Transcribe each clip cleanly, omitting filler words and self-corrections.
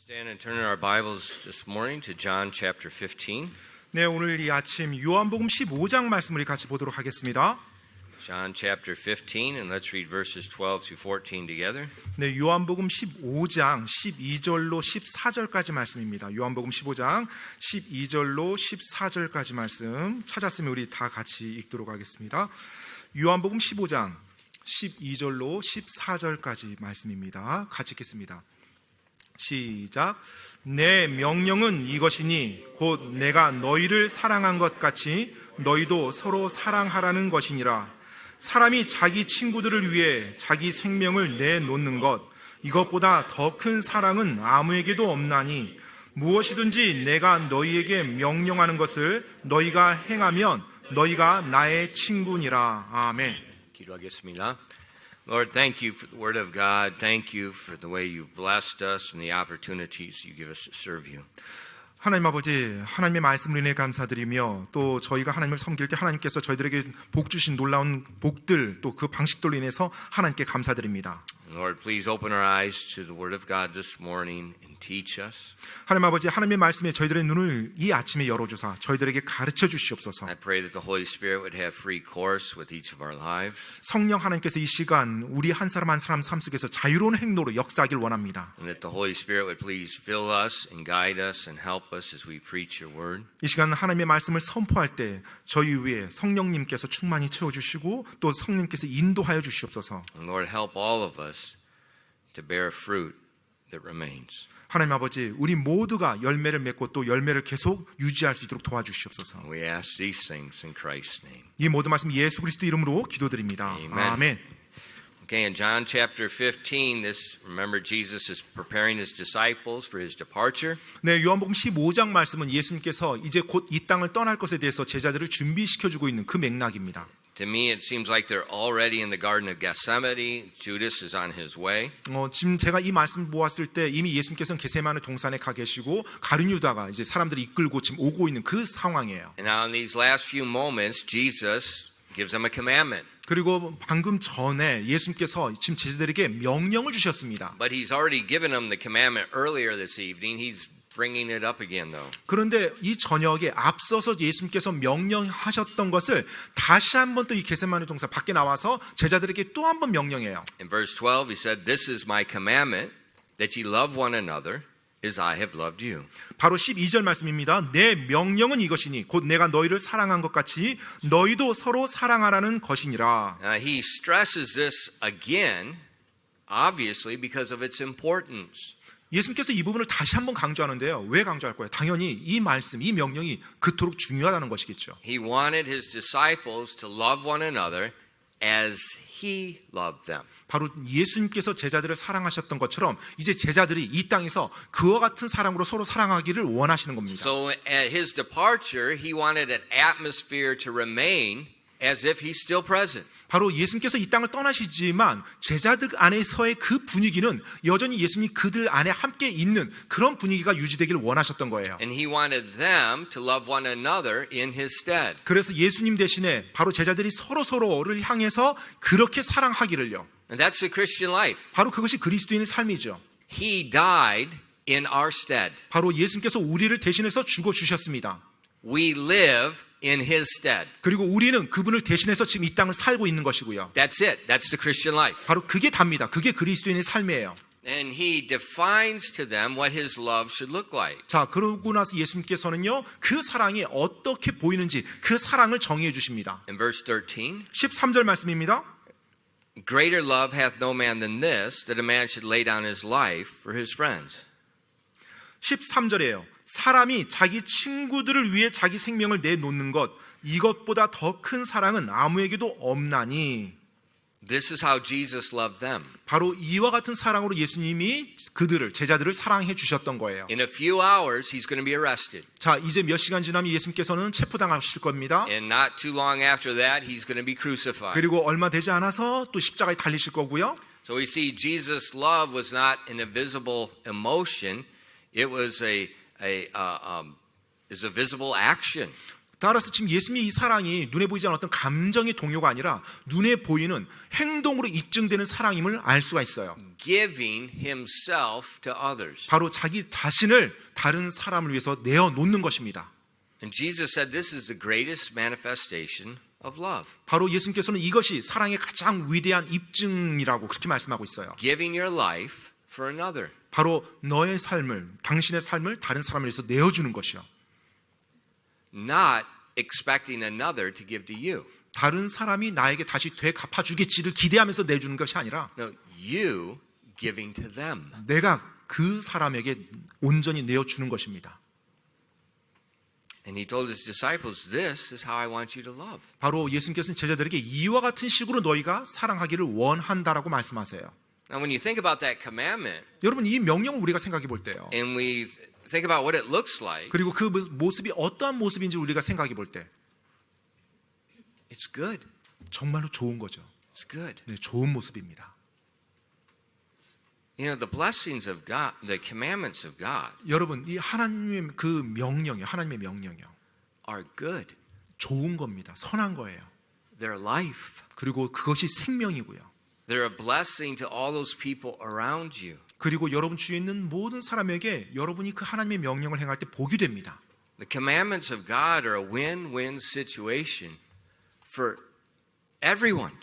Stand and turn in our Bibles this morning to John chapter 15. 네, 오늘 이 아침 요한복음 15장 말씀을 같이 보도록 하겠습니다. John chapter 15 and let's read verses 12 through 14 together. 네, 요한복음 15장 12절로 14절까지 말씀입니다. 요한복음 15장 12절로 14절까지 말씀 찾았으면 우리 다 같이 읽도록 하겠습니다. 요한복음 15장 12절로 14절까지 말씀입니다. 같이 읽겠습니다. 시작. 내 명령은 이것이니 곧 내가 너희를 사랑한 것 같이 너희도 서로 사랑하라는 것이니라. 사람이 자기 친구들을 위해 자기 생명을 내놓는 것, 이것보다 더 큰 사랑은 아무에게도 없나니 무엇이든지 내가 너희에게 명령하는 것을 너희가 행하면 너희가 나의 친구니라. 아멘. 기도하겠습니다. Lord, thank you for the Word of God. Thank you for the way you've blessed us and the opportunities you give us to serve you. 하나님 아버지, 하나님의 말씀을 인해 감사드리며 또 저희가 하나님을 섬길 때 하나님께서 저희들에게 복 주신 놀라운 복들 또 그 방식들로 인해서 하나님께 감사드립니다. Lord, please open our eyes to the Word of God this morning and teach us. 하나님 아버지, 하나님의 말씀에 저희들의 눈을 이 아침에 열어주사 저희들에게 가르쳐 주시옵소서. I pray that the Holy Spirit would have free course with each of our lives. 성령 하나님께서 이 시간 우리 한 사람 한 사람 삶 속에서 자유로운 행로로 역사하길 원합니다. And that the Holy Spirit would please fill us and guide us and help us as we preach your word. 이 시간 하나님의 말씀을 선포할 때 저희 위에 성령님께서 충만히 채워주시고 또 성령님께서 인도하여 주시옵소서. And Lord, help all of us to bear fruit that remains. 하나님 아버지, 우리 모두가 열매를 맺고 또 열매를 계속 유지할 수 있도록 도와주시옵소서. We ask these things in Christ's name. 이 모든 말씀 예수 그리스도 이름으로 기도드립니다. Amen. 아멘. Okay, in John chapter 15, remember Jesus is preparing his disciples for his departure. 네, 요한복음 15장 말씀은 예수님께서 이제 곧 이 땅을 떠날 것에 대해서 제자들을 준비시켜주고 있는 그 맥락입니다. To me, it seems like they're already in the Garden of Gethsemane. Judas is on his way. 지금 제가 이 말씀 보았을 때 이미 예수님께서는 게세마네 동산에 가 계시고 가룟 유다가 이제 사람들이 이끌고 지금 오고 있는 그 상황이에요. And now in these last few moments, Jesus gives them a commandment. 그리고 방금 전에 예수님께서 지금 제자들에게 명령을 주셨습니다. But he's already given them the commandment earlier this evening. He's bringing it up again, though. 그런데 이 저녁에 앞서서 예수님께서 명령하셨던 것을 다시 한번 또 이 게세마네 동산 밖에 나와서 제자들에게 또 한번 명령해요. In verse 12, he said, "This is my commandment, that ye love one another, as I have loved you." 바로 12절 말씀입니다. 내 명령은 이것이니 곧 내가 너희를 사랑한 것 같이 너희도 서로 사랑하라는 것이니라. He stresses this again, obviously, because of its importance. 예수님께서 이 부분을 다시 한번 강조하는데요. 왜 강조할 거예요? 당연히 이 말씀, 이 명령이 그토록 중요하다는 것이겠죠. He wanted his disciples to love one another as he loved them. 바로 예수님께서 제자들을 사랑하셨던 것처럼 이제 제자들이 이 땅에서 그와 같은 사랑으로 서로 사랑하기를 원하시는 겁니다. So at his departure, he wanted an atmosphere to remain as if he's still present. 바로 예수님께서 이 땅을 떠나시지만 제자들 안에서의 그 분위기는 여전히 예수님이 그들 안에 함께 있는 그런 분위기가 유지되기를 원하셨던 거예요. And he wanted them to love one another in his stead. 그래서 예수님 대신에 바로 제자들이 서로를 향해서 그렇게 사랑하기를요. And that's the Christian life. 바로 그것이 그리스도인의 삶이죠. He died in our stead. 바로 예수님께서 우리를 대신해서 죽어주셨습니다. We live in his stead. 그리고 우리는 그분을 대신해서 지금 이 땅을 살고 있는 것이고요. That's it. That's the Christian life. 바로 그게 답니다. 그게 그리스도인의 삶이에요. And he defines to them what his love should look like. 자, 그러고 나서 예수님께서는요, 그 사랑이 어떻게 보이는지 그 사랑을 정의해 주십니다. In verse 13, 13절 말씀입니다. greater love hath no man than this, that a man should lay down his life for his friends. 13절이에요. 사람이 자기 친구들을 위해 자기 생명을 내놓는 것, 이것보다 더 큰 사랑은 아무에게도 없나니. This is how Jesus loved them. 바로 이와 같은 사랑으로 예수님이 그들을, 제자들을 사랑해 주셨던 거예요. In a few hours, he's going to be arrested. 자, 이제 몇 시간 지나면 예수님께서는 체포당하실 겁니다. And not too long after that, he's going to be crucified. 그리고 얼마 되지 않아서 또 십자가에 달리실 거고요. So we see Jesus' love was not an invisible emotion. It was a visible action. 따라서 지금 예수님의 이 사랑이 눈에 보이지 않는 어떤 감정의 동요가 아니라 눈에 보이는 행동으로 입증되는 사랑임을 알 수가 있어요. Giving himself to others. 바로 자기 자신을 다른 사람을 위해서 내어놓는 것입니다. And Jesus said this is the greatest manifestation of love. 바로 예수님께서는 이것이 사랑의 가장 위대한 입증이라고 그렇게 말씀하고 있어요. Giving your life for another. 바로 너의 삶을, 당신의 삶을 다른 사람을 위해서 내어주는 것이요. Not expecting another to give to you. 다른 사람이 나에게 다시 되갚아주겠지를 기대하면서 내주는 것이 아니라 No, you giving to them. 내가 그 사람에게 온전히 내어주는 것입니다. And he told his disciples, this is how I want you to love. 바로 예수님께서는 제자들에게 이와 같은 식으로 너희가 사랑하기를 원한다라고 말씀하세요. Now when you think about that commandment 여러분 이 명령을 우리가 생각해 볼 때요. and we think about what it looks like, 그리고 그 모습이 어떠한 모습인지 우리가 생각해 볼 때 it's good. 정말로 좋은 거죠. It's good. 네, 좋은 모습입니다. You know, the blessings of God, the commandments of God 여러분 이 하나님의 그 명령이요, 하나님의 명령이요, are good. 좋은 겁니다. 선한 거예요. They're life. 그리고 그것이 생명이고요. They're a blessing to all those people around you. 그리고 여러분 주위에 있는 모든 사람에게 여러분이 그 하나님의 명령을 행할 때 복이 됩니다. The commandments of God are a win-win situation for everyone.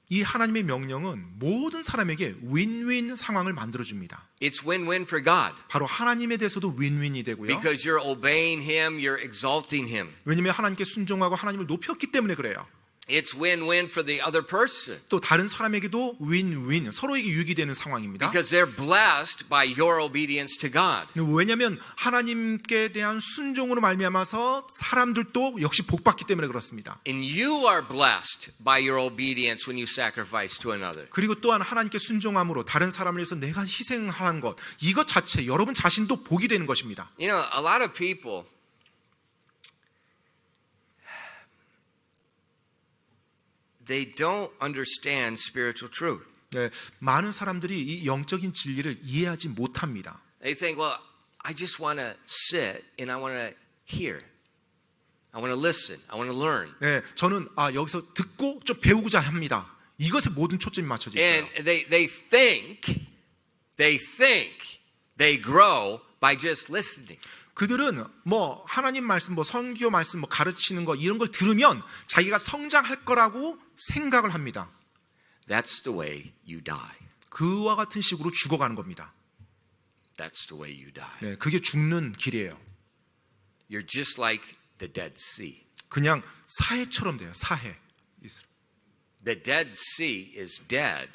이 하나님의 명령은 모든 사람에게 윈윈 상황을 만들어줍니다. It's win-win for God 바로 하나님에 대해서도 윈윈이 되고요. because you're obeying Him, you're exalting Him. 왜냐하면 하나님께 순종하고 하나님을 높였기 때문에 그래요. It's win-win for the other person 또 다른 사람에게도 윈윈, 서로에게 유익이 되는 상황입니다. because they're blessed by your obedience to God. 왜냐하면 하나님께 대한 순종으로 말미암아서 사람들도 역시 복받기 때문에 그렇습니다. And you are blessed by your obedience when you sacrifice to another. 그리고 또한 하나님께 순종함으로 다른 사람을 위해서 내가 희생하는 것, 이것 자체 여러분 자신도 복이 되는 것입니다. You know, a lot of people they don't understand spiritual truth. 네, 많은 사람들이 이 영적인 진리를 이해하지 못합니다. They think, well, I just want to sit and I want to hear. I want to listen. I want to learn. 네, 저는 여기서 듣고 좀 배우고자 합니다. 이것에 모든 초점이 맞춰져 있어요. And they think they grow by just listening. 그들은 뭐 하나님 말씀, 뭐 선교 말씀, 뭐 가르치는 거 이런 걸 들으면 자기가 성장할 거라고 생각을 합니다. That's the way you die. 그와 같은 식으로 죽어가는 겁니다. That's the way you die. 네, 그게 죽는 길이에요. You're just like the Dead Sea. 그냥 사해처럼 돼요. 사해. The Dead Sea is dead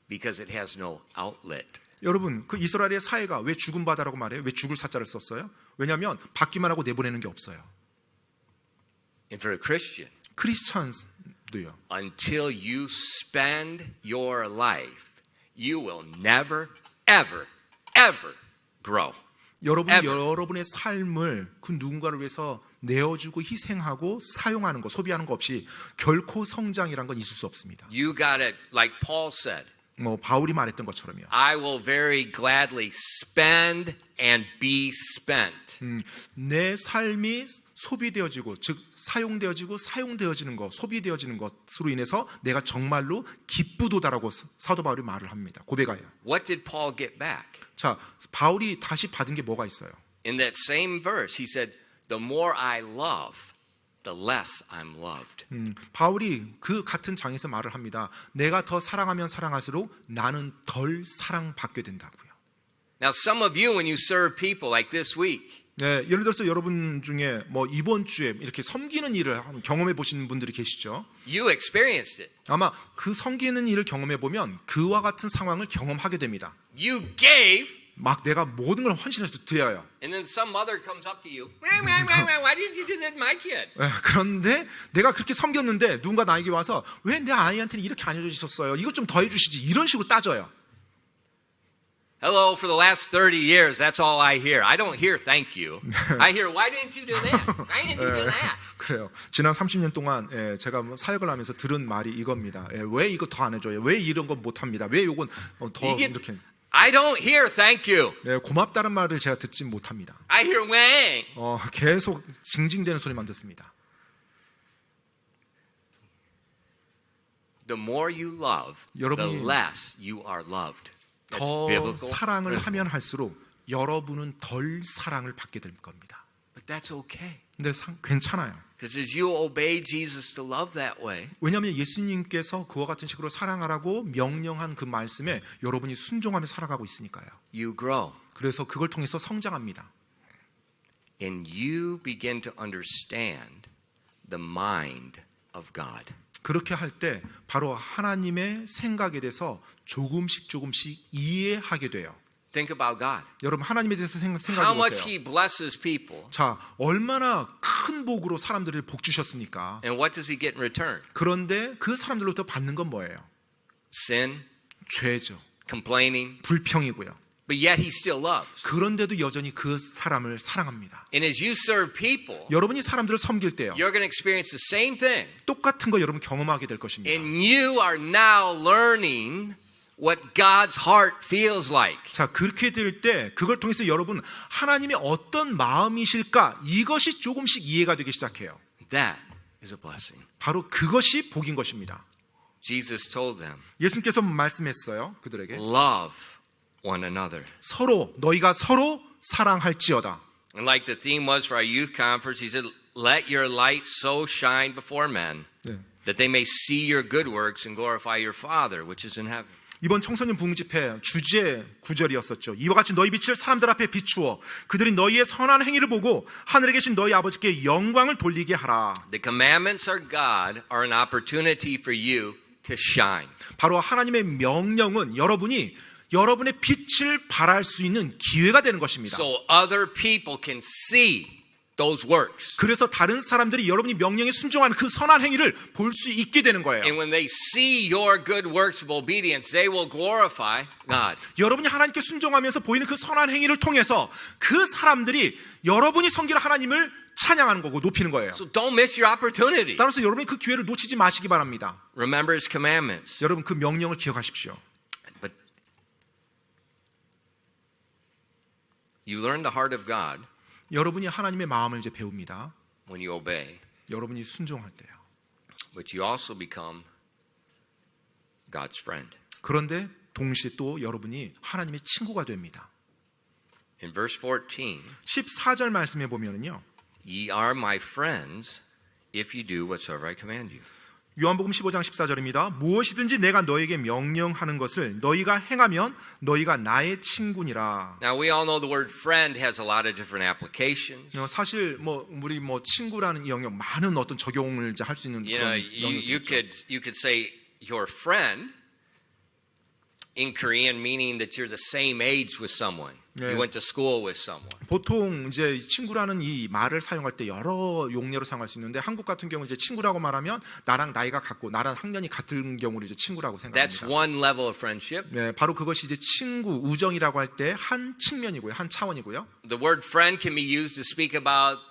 because it has no outlet. 여러분, 그 이스라엘의 사해가 왜 죽은 바다라고 말해요? 왜 죽을 사자를 썼어요? 왜냐하면 받기만 하고 내보내는 게 없어요. And for a Christian, 크리스찬도요. until you spend your life, you will never, ever, ever grow. 여러분이 ever. 여러분의 삶을 그 누군가를 위해서 내어주고 희생하고 사용하는 거, 소비하는 거 없이 결코 성장이란 건 있을 수 없습니다. You got it, like Paul said, 뭐 바울이 말했던 것처럼요. I will very gladly spend and be spent. 내 삶이 소비되어지고 즉 사용되어지는 것, 소비되어지는 것으로 인해서 내가 정말로 기쁘도다라고 사도 바울이 말을 합니다. 고백하여. What did Paul get back? 자, 바울이 다시 받은 게 뭐가 있어요? In that same verse, he said, the more I love, the less I'm loved. 바울이 그 같은 장에서 말을 합니다. 내가 더 사랑하면 사랑할수록 나는 덜 사랑받게 된다고요. Now, some of you, when you serve people like this week, 네, 예를 들어서 여러분 중에 뭐 이번 주에 이렇게 섬기는 일을 경험해 보시는 분들이 계시죠. you experienced it. 아마 그 섬기는 일을 경험해 보면 그와 같은 상황을 경험하게 됩니다. You gave, 막 내가 모든 걸 헌신해서 드려요. and then some mother comes up to you. Why did you do that to my kid? 네, 그런데 내가 그렇게 섬겼는데 누군가 나에게 와서 왜 내 아이한테는 이렇게 안 해주셨어요? 이것 좀 더 해주시지. 이런 식으로 따져요. Hello, for the last 30 years, that's all I hear. I don't hear thank you. I hear, why didn't you do that? Why didn't you do that? 그래요. 지난 30년 동안 제가 사역을 하면서 들은 말이 이겁니다. 왜 이거 더 안 해줘요? 왜 이런 건 못합니다? 왜 이건 더 이렇게? I don't hear thank you. 네, 고맙다는 말을 제가 듣지 못합니다. I hear wang. 계속 징징대는 소리만 듣습니다. the more you love, 여러분이 the less you are loved. That's 더 biblical 사랑을 principle. 하면 할수록 여러분은 덜 사랑을 받게 될 겁니다. But that's okay. 근데 괜찮아요. Because as you obey Jesus to love that way, 왜냐하면 예수님께서 그와 같은 식으로 사랑하라고 명령한 그 말씀에 여러분이 순종하며 살아가고 있으니까요. you grow. 그래서 그걸 통해서 성장합니다. And you begin to understand the mind of God. 그렇게 할 때 바로 하나님의 생각에 대해서 조금씩 이해하게 돼요. Think about God. 여러분 하나님에 대해서 How 생각해 much 보세요. He blesses people, 자, 얼마나 큰 복으로 사람들을 복 주셨습니까? and what does He get in return? 그런데 그 사람들로부터 받는 건 뭐예요? Sin, 죄죠. complaining, 불평이고요. but yet He still loves. 그런데도 여전히 그 사람을 사랑합니다. And as you serve people, 여러분이 사람들을 섬길 때요. you're going to experience the same thing. 똑같은 거 여러분 경험하게 될 것입니다. And you are now learning what God's heart feels like. 자, 그렇게 될 때 그걸 통해서 여러분 하나님이 어떤 마음이실까 이것이 조금씩 이해가 되기 시작해요. That is a blessing. 바로 그것이 복인 것입니다. Jesus told them, 예수님께서 말씀했어요. 그들에게 love one another. 너희가 서로 사랑할지어다. And like the theme was for our youth conference, He said, let your light so shine before men 네. that they may see your good works and glorify your Father which is in heaven. 이번 청소년 부흥집회 주제 구절이었었죠. 이와 같이 너희 빛을 사람들 앞에 비추어 그들이 너희의 선한 행위를 보고 하늘에 계신 너희 아버지께 영광을 돌리게 하라. The commandments of God are an opportunity for you to shine. 바로 하나님의 명령은 여러분이 여러분의 빛을 발할 수 있는 기회가 되는 것입니다. So other people can see those works. 그래서 다른 사람들이 여러분이 명령에 순종하는 그 선한 행위를 볼 수 있게 되는 거예요. And when they see your good works of obedience, they will glorify God. 여러분이 하나님께 순종하면서 보이는 그 선한 행위를 통해서 그 사람들이 여러분이 섬기는 하나님을 찬양하는 거고 높이는 거예요. So don't miss your opportunity. 따라서 여러분이 그 기회를 놓치지 마시기 바랍니다. Remember His commandments. 여러분 그 명령을 기억하십시오. But you learn the heart of God 여러분이 하나님의 마음을 이제 배웁니다. when you obey, 여러분이 순종할 때요. but you also become God's friend. 그런데 동시에 또 여러분이 하나님의 친구가 됩니다. In verse 14, 14절 말씀에 보면은요. ye are my friends if you do whatsoever I command you. 요한복음 15장 14절입니다. 무엇이든지 내가 너에게 명령하는 것을 너희가 행하면 너희가 나의 친구니라. Now we all know the word friend has a lot of different applications. 사실 우리 친구라는 이 영역 많은 어떤 적용을 이제 할 수 있는 You know, 그런 you 영역이죠. could say your friend in Korean, meaning that you're the same age with someone. 네. You went to school with someone. 보통 이제 친구라는 이 말을 사용할 때 여러 용례로 사용할 수 있는데 한국 같은 경우 이제 친구라고 말하면 나랑 나이가 같고 나랑 학년이 같은 경우를 이제 친구라고 That's 생각합니다. one level of friendship. 네, 바로 그것이 이제 친구, 우정이라고 할 때 한 측면이고요, 한 차원이고요. The word friend can be used to speak about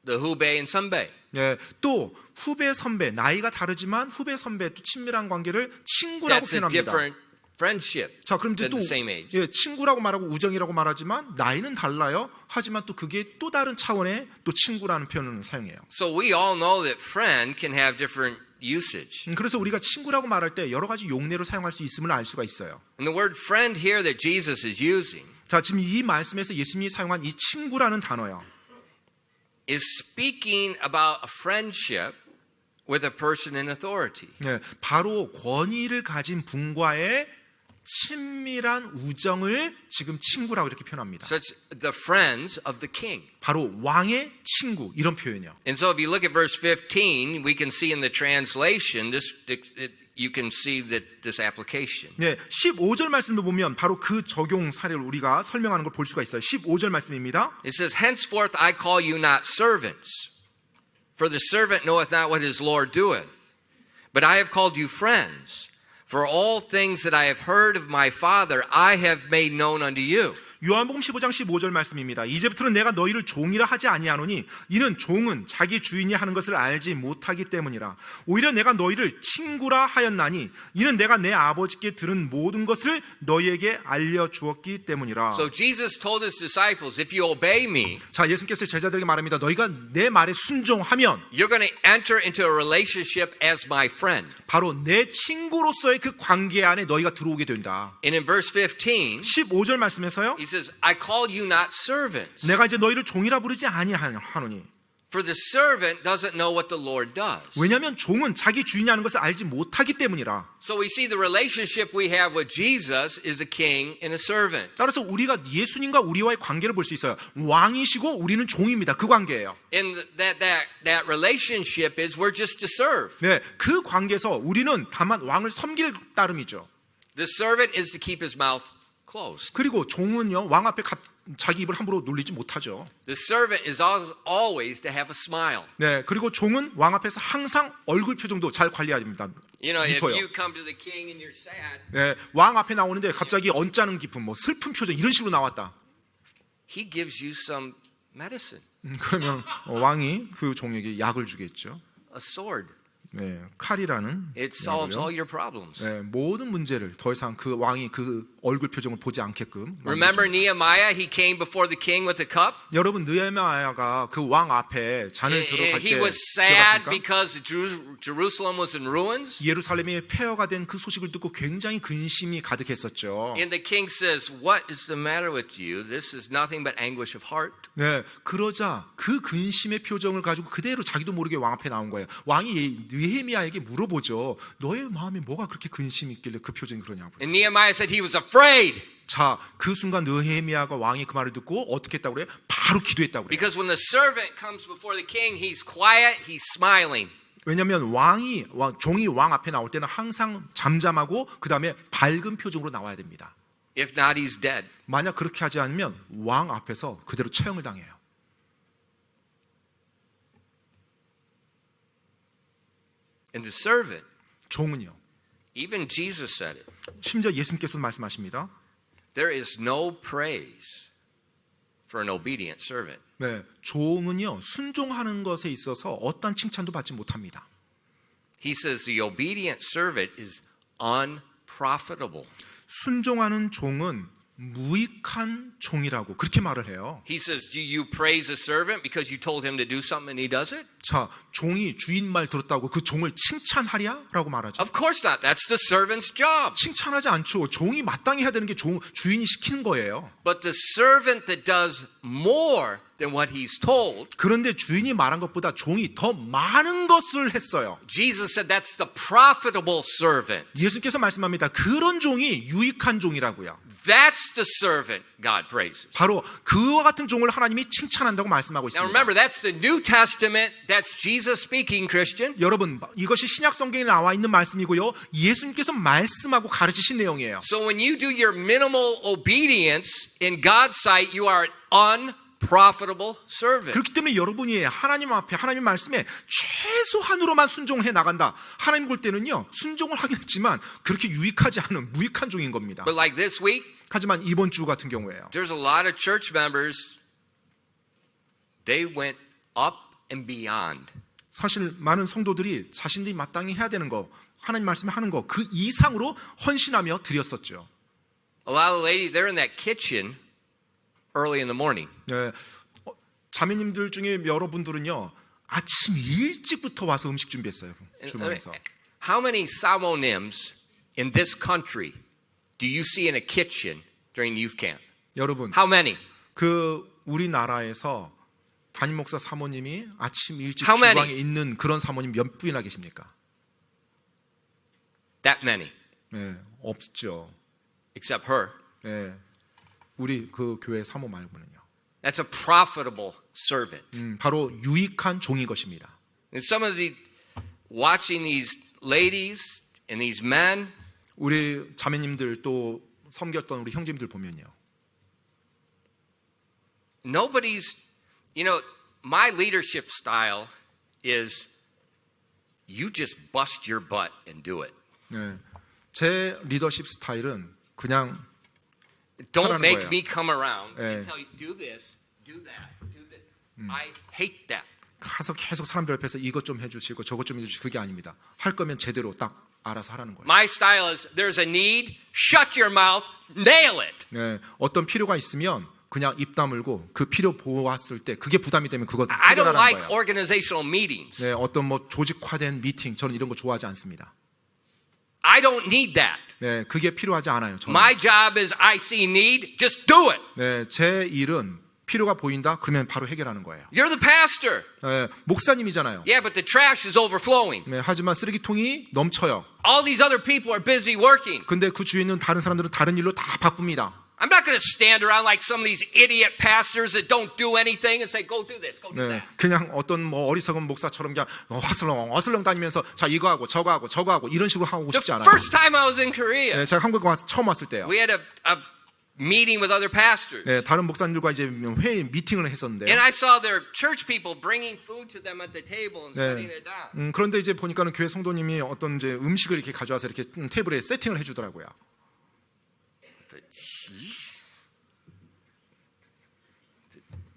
the 후배 and 선배. 네, 또 후배, 선배, 나이가 다르지만 후배, 선배 또 친밀한 관계를 친구라고 That's a 표현합니다. different friendship 자, 그럼 이제 than 또 the same age. 친구라고 말하고 우정이라고 말하지만 나이는 달라요. 하지만 또 그게 또 다른 차원의 또 친구라는 표현을 사용해요. So we all know that friend can have different usage. 그래서 우리가 친구라고 말할 때 여러 가지 용례로 사용할 수 있음을 알 수가 있어요. And the word friend here that Jesus is using 자, 지금 이 말씀에서 예수님이 사용한 이 친구라는 단어요. is speaking about a friendship with a person in authority. 네, 바로 권위를 가진 분과의 친밀한 우정을 지금 친구라고 이렇게 표현합니다. Such the friends of the king. 바로 왕의 친구 이런 표현이요. And so if you look at verse 15, we can see in the translation you can see that this application. 네, 15절 말씀도 보면 바로 그 적용 사례를 우리가 설명하는 걸 볼 수가 있어요. 15절 말씀입니다. It says, henceforth I call you not servants, for the servant knoweth not what his Lord doeth, but I have called you friends. For all things that I have heard of my Father, I have made known unto you. 요한복음 15장 15절 말씀입니다. 이제부터는 내가 너희를 종이라 하지 아니하노니 이는 종은 자기 주인이 하는 것을 알지 못하기 때문이라. 오히려 내가 너희를 친구라 하였나니 이는 내가 내 아버지께 들은 모든 것을 너희에게 알려주었기 때문이라. So Jesus told his disciples, if you obey me, 자, 예수께서 제자들에게 말합니다. 너희가 내 말에 순종하면 you're going to enter into a relationship as my friend. 바로 내 친구로서의 그 관계 안에 너희가 들어오게 된다. And in verse 15, 15절 말씀에서요. he says, I call you not servants. 내가 이제 너희를 종이라 부르지 아니하노니. For the servant doesn't know what the Lord does. 왜냐하면 종은 자기 주인이 하는 것을 알지 못하기 때문이라. So we see the relationship we have with Jesus is a king and a servant. 따라서 우리가 예수님과 우리와의 관계를 볼 수 있어요. 왕이시고 우리는 종입니다. 그 관계예요. And that relationship is we're just to serve. 네, 그 관계에서 우리는 다만 왕을 섬길 따름이죠. The servant is to keep his mouth closed. 그리고 종은요, 왕 앞에 자기 입을 함부로 놀리지 못하죠. The servant is always to have a smile. 네, 그리고 종은 왕 앞에서 항상 얼굴 표정도 잘 관리해야 됩니다. You know, if 미소요. you come to the king and you're sad, 네, 왕 앞에 나오는데 갑자기 언짢은 기품, 뭐 슬픈 표정 이런 식으로 나왔다. he gives you some medicine, 그러면 왕이 그 종에게 약을 주겠죠. a sword. 네, 칼이라는 It solves all 약이고요. your problems. 네, 모든 문제를 더 이상 그 왕이 그 얼굴 표정을 보지 않게끔. Remember 만들어줍니다. Nehemiah? He came before the king with a cup. 여러분 느헤미야가 그 왕 앞에 잔을 들어갈 때 He was sad 기억하십니까? because Jerusalem was in ruins. 예루살렘이 폐허가 된 그 소식을 듣고 굉장히 근심이 가득했었죠. And the king says, "What is the matter with you? This is nothing but anguish of heart." 네, 그러자 그 근심의 표정을 가지고 그대로 자기도 모르게 왕 앞에 나온 거예요. 왕이 느헤미야에게 물어보죠. 너의 마음에 뭐가 그렇게 근심이 있길래 그 표정이 그러냐고요. And Nehemiah said he was afraid 자, 그 순간 느헤미야가 왕이 그 말을 듣고 어떻게 했다고 그래요? 바로 기도했다고 그래요. because when the servant comes before the king, he's quiet, he's smiling. 왜냐하면 종이 왕 앞에 나올 때는 항상 잠잠하고 그 다음에 밝은 표정으로 나와야 됩니다. If not, he's dead. 만약 그렇게 하지 않으면 왕 앞에서 그대로 처형을 당해요. And the servant, 종은요. even Jesus said it. 심지어 예수님께서도 말씀하십니다. There is no praise for an obedient servant. 네, 종은요 순종하는 것에 있어서 어떠한 칭찬도 받지 못합니다. He says the obedient servant is unprofitable. 순종하는 종은 무익한 종이라고 그렇게 말을 해요. He says, do you praise a servant because you told him to do something and he does it? 자, 종이 주인 말 들었다고 그 종을 칭찬하랴? 라고 말하죠. Of course not. That's the servant's job. 칭찬하지 않죠. 종이 마땅히 해야 되는 게 주인이 시키는 거예요. But the servant that does more than what he's told, 그런데 주인이 말한 것보다 종이 더 많은 것을 했어요. Jesus said that's the profitable servant. 예수께서 말씀합니다. 그런 종이 유익한 종이라고요. That's the servant God praises. 바로 그와 같은 종을 하나님이 칭찬한다고 말씀하고 Now 있습니다. remember, that's the New Testament. That's Jesus speaking, Christian. 여러분, 이것이 신약 성경에 나와 있는 말씀이고요. 예수님께서 말씀하고 가르치신 내용이에요. So when you do your minimal obedience in God's sight, you are an unprofitable servant. 그렇기 때문에 여러분이 하나님 앞에 하나님 말씀에 최소한으로만 순종해 나간다. 하나님 볼 때는요. 순종을 하긴 했지만 그렇게 유익하지 않은 무익한 종인 겁니다. But like this week, 하지만 이번 주 같은 경우에요. there's a lot of church members, they went up and beyond. 사실 많은 성도들이 자신들이 마땅히 해야 되는 거, 하나님 말씀에 하는 거 그 이상으로 헌신하며 드렸었죠. A lot of ladies, they're in that kitchen early in the morning. 네, 자매님들 중에 여러분들은요. 아침 일찍부터 와서 음식 준비했어요. 주문해서. How many 사모님s in this country do you see in a kitchen during youth camp? 여러분, How many? 그 우리나라에서 담임 목사 사모님이 아침 일찍 How many? 주방에 있는 그런 사모님 몇 분이나 계십니까? That many, 네, 없죠. except her. 네, 우리 그 교회 사모 말고는요. That's a profitable servant. 바로 유익한 종이 것입니다. And some of the watching these ladies and these men, 우리 자매님들 또 섬겼던 우리 형제님들 보면요. nobody's, you know, my leadership style is you just bust your butt and do it. 네, 제 리더십 스타일은 그냥 Don't 하라는 make 거예요. me come around 예. and tell you do this, do that, do that. I hate that. 가서 계속 사람들 옆에서 이것 좀 해주시고 저것 좀 해주시고 그게 아닙니다. 할 거면 제대로 딱 알아서 하라는 거예요. My style is there's a need, shut your mouth, nail it. 네, 어떤 필요가 있으면 그냥 입 다물고 그 필요 보았을 때 그게 부담이 되면 그거 I don't 해결하는 like 거예요. organizational meetings. 네, 어떤 뭐 조직화된 미팅 저는 이런 거 좋아하지 않습니다. I don't need that. 네, 그게 필요하지 않아요. 저는. My job is I see need, just do it. 네, 제 일은 필요가 보인다 그러면 바로 해결하는 거예요. You're the pastor. 네, 목사님이잖아요. Yeah, but the trash is overflowing. 네, 하지만 쓰레기통이 넘쳐요. All these other people are busy working. 근데 그 주위에 있는 다른 사람들은 다른 일로 다 바쁩니다. I'm not going to stand around like some of these idiot pastors that don't do anything and say, go do this, go do 네, that. 그냥 어떤 뭐 어리석은 목사처럼 그냥 어슬렁 다니면서 자 이거 하고 저거 하고 이런 식으로 하고 싶지 The 않아요. first time I was in Korea, 네, 제가 한국에 와서 처음 왔을 때요. we had a meeting with other pastors. 네, 다른 목사님들과 이제 회의 미팅을 했었는데요. And I saw their church people bringing food to them at the table and setting it down. 그런데 이제 보니까는 교회 성도님이 어떤 이제 음식을 이렇게 가져와서 이렇게 테이블에 세팅을 해주더라고요.